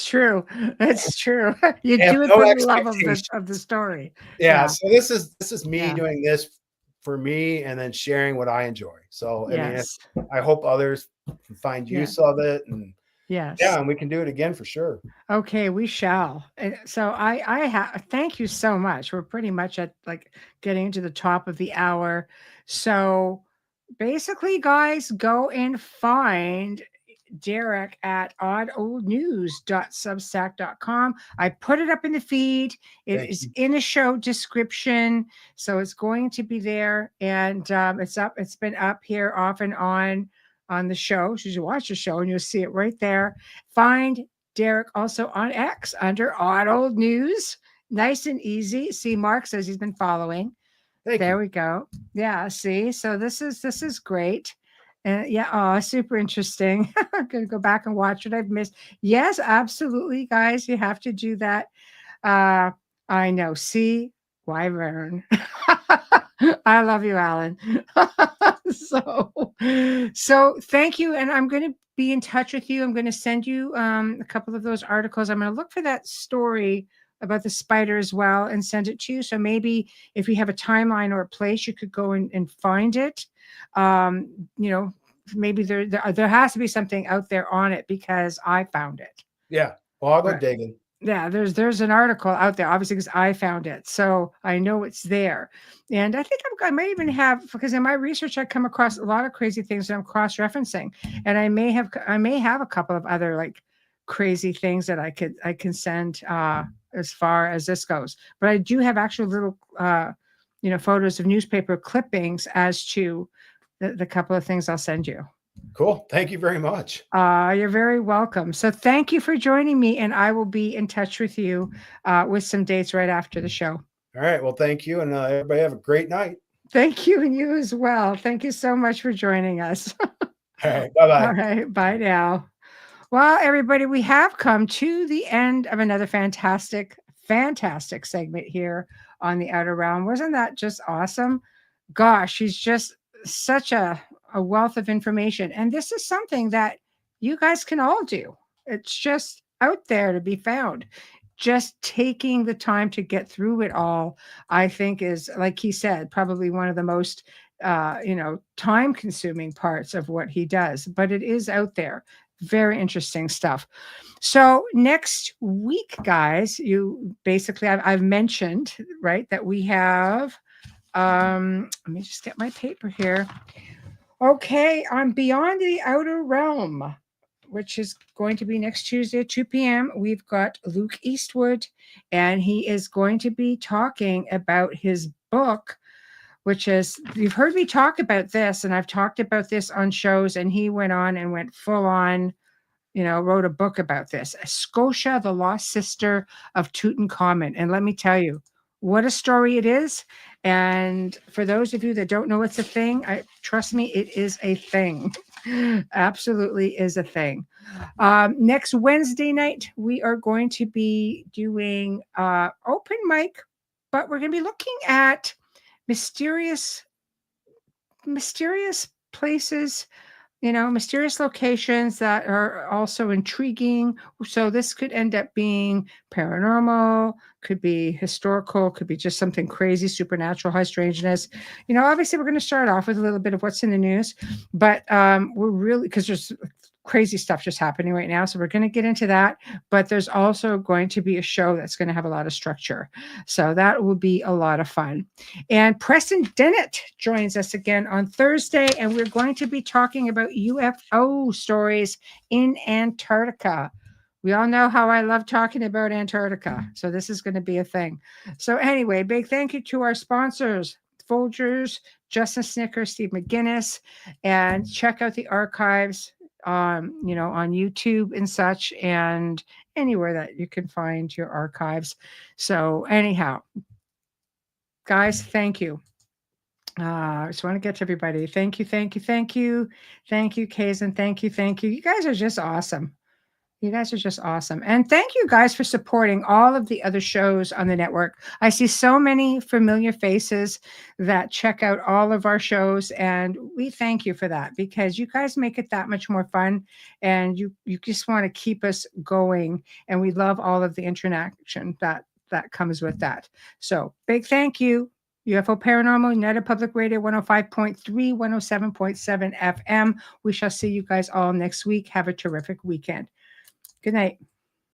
true. It's true. You do it for the love of the story. So this is me doing this for me and then sharing what I enjoy. So I mean, I hope others can find use of it, and and we can do it again for sure. Okay, we shall. So I thank you so much. We're pretty much at getting to the top of the hour. So basically, guys, go and find Derrick at oddoldnews.substack.com. I put it up in the feed. It is in a show description, so it's going to be there, and it's up. It's been up here off and on the show. So you watch the show and you'll see it right there. Find Derrick also on X under Odd Old News. Nice and easy. See, Mark says he's been following. There we go. Yeah, see, so this is great. And super interesting. I'm gonna go back and watch what I've missed. Yes, absolutely, guys. You have to do that. I know. See, Wyvern. I love you, Alan. So thank you. And I'm going to be in touch with you. I'm going to send you a couple of those articles. I'm going to look for that story about the spider as well and send it to you. So maybe if you have a timeline or a place, you could go and find it. Maybe there has to be something out there on it, because I found it. Yeah. Well, I'll go digging. Yeah, there's an article out there, obviously, because I found it. So I know it's there. And I think I might even have, because in my research, I come across a lot of crazy things that I'm cross-referencing. And I may have a couple of other crazy things that I can send as far as this goes. But I do have actual little photos of newspaper clippings as to the couple of things I'll send you. Cool. Thank you very much. You're very welcome. So thank you for joining me, and I will be in touch with you with some dates right after the show. All right. Well, thank you. And everybody have a great night. Thank you. And you as well. Thank you so much for joining us. All right. Bye-bye. All right. Bye now. Well, everybody, we have come to the end of another fantastic segment here on the Outer Realm. Wasn't that just awesome? Gosh, he's just such a wealth of information. And this is something that you guys can all do. It's just out there to be found. Just taking the time to get through it all, I think, is, like he said, probably one of the most time consuming parts of what he does. But it is out there. Very interesting stuff. So next week, guys, you basically, I've mentioned, right, that we have, let me just get my paper here. Okay, on Beyond the Outer Realm, which is going to be next Tuesday at 2 p.m., we've got Luke Eastwood, and he is going to be talking about his book, which is, you've heard me talk about this, and I've talked about this on shows, and he went on and went full on, wrote a book about this. Scotia, the Lost Sister of Tutankhamun. And let me tell you, what a story it is. And for those of you that don't know it's a thing, trust me, it is a thing. Absolutely is a thing. Next Wednesday night, we are going to be doing open mic, but we're going to be looking at mysterious places, mysterious locations that are also intriguing. So this could end up being paranormal, could be historical, could be just something crazy, supernatural, high strangeness. Obviously we're going to start off with a little bit of what's in the news, but we're really, because there's crazy stuff just happening right now. So we're going to get into that, but there's also going to be a show that's going to have a lot of structure. So that will be a lot of fun. And Preston Dennett joins us again on Thursday, and we're going to be talking about UFO stories in Antarctica. We all know how I love talking about Antarctica. So this is going to be a thing. So anyway, big thank you to our sponsors, Folgers, Justin Snicker, Steve McGinnis, and check out the archives on YouTube and such, and anywhere that you can find your archives. So anyhow, guys, thank you. I just want to get to everybody. Thank you, Kays, and thank you. You guys are just awesome. And thank you guys for supporting all of the other shows on the network. I see so many familiar faces that check out all of our shows, and we thank you for that, because you guys make it that much more fun, and you just want to keep us going, and we love all of the interaction that comes with that. So big thank you. UFO Paranormal, United Public Radio, 105.3, 107.7 FM. We shall see you guys all next week. Have a terrific weekend. Good night.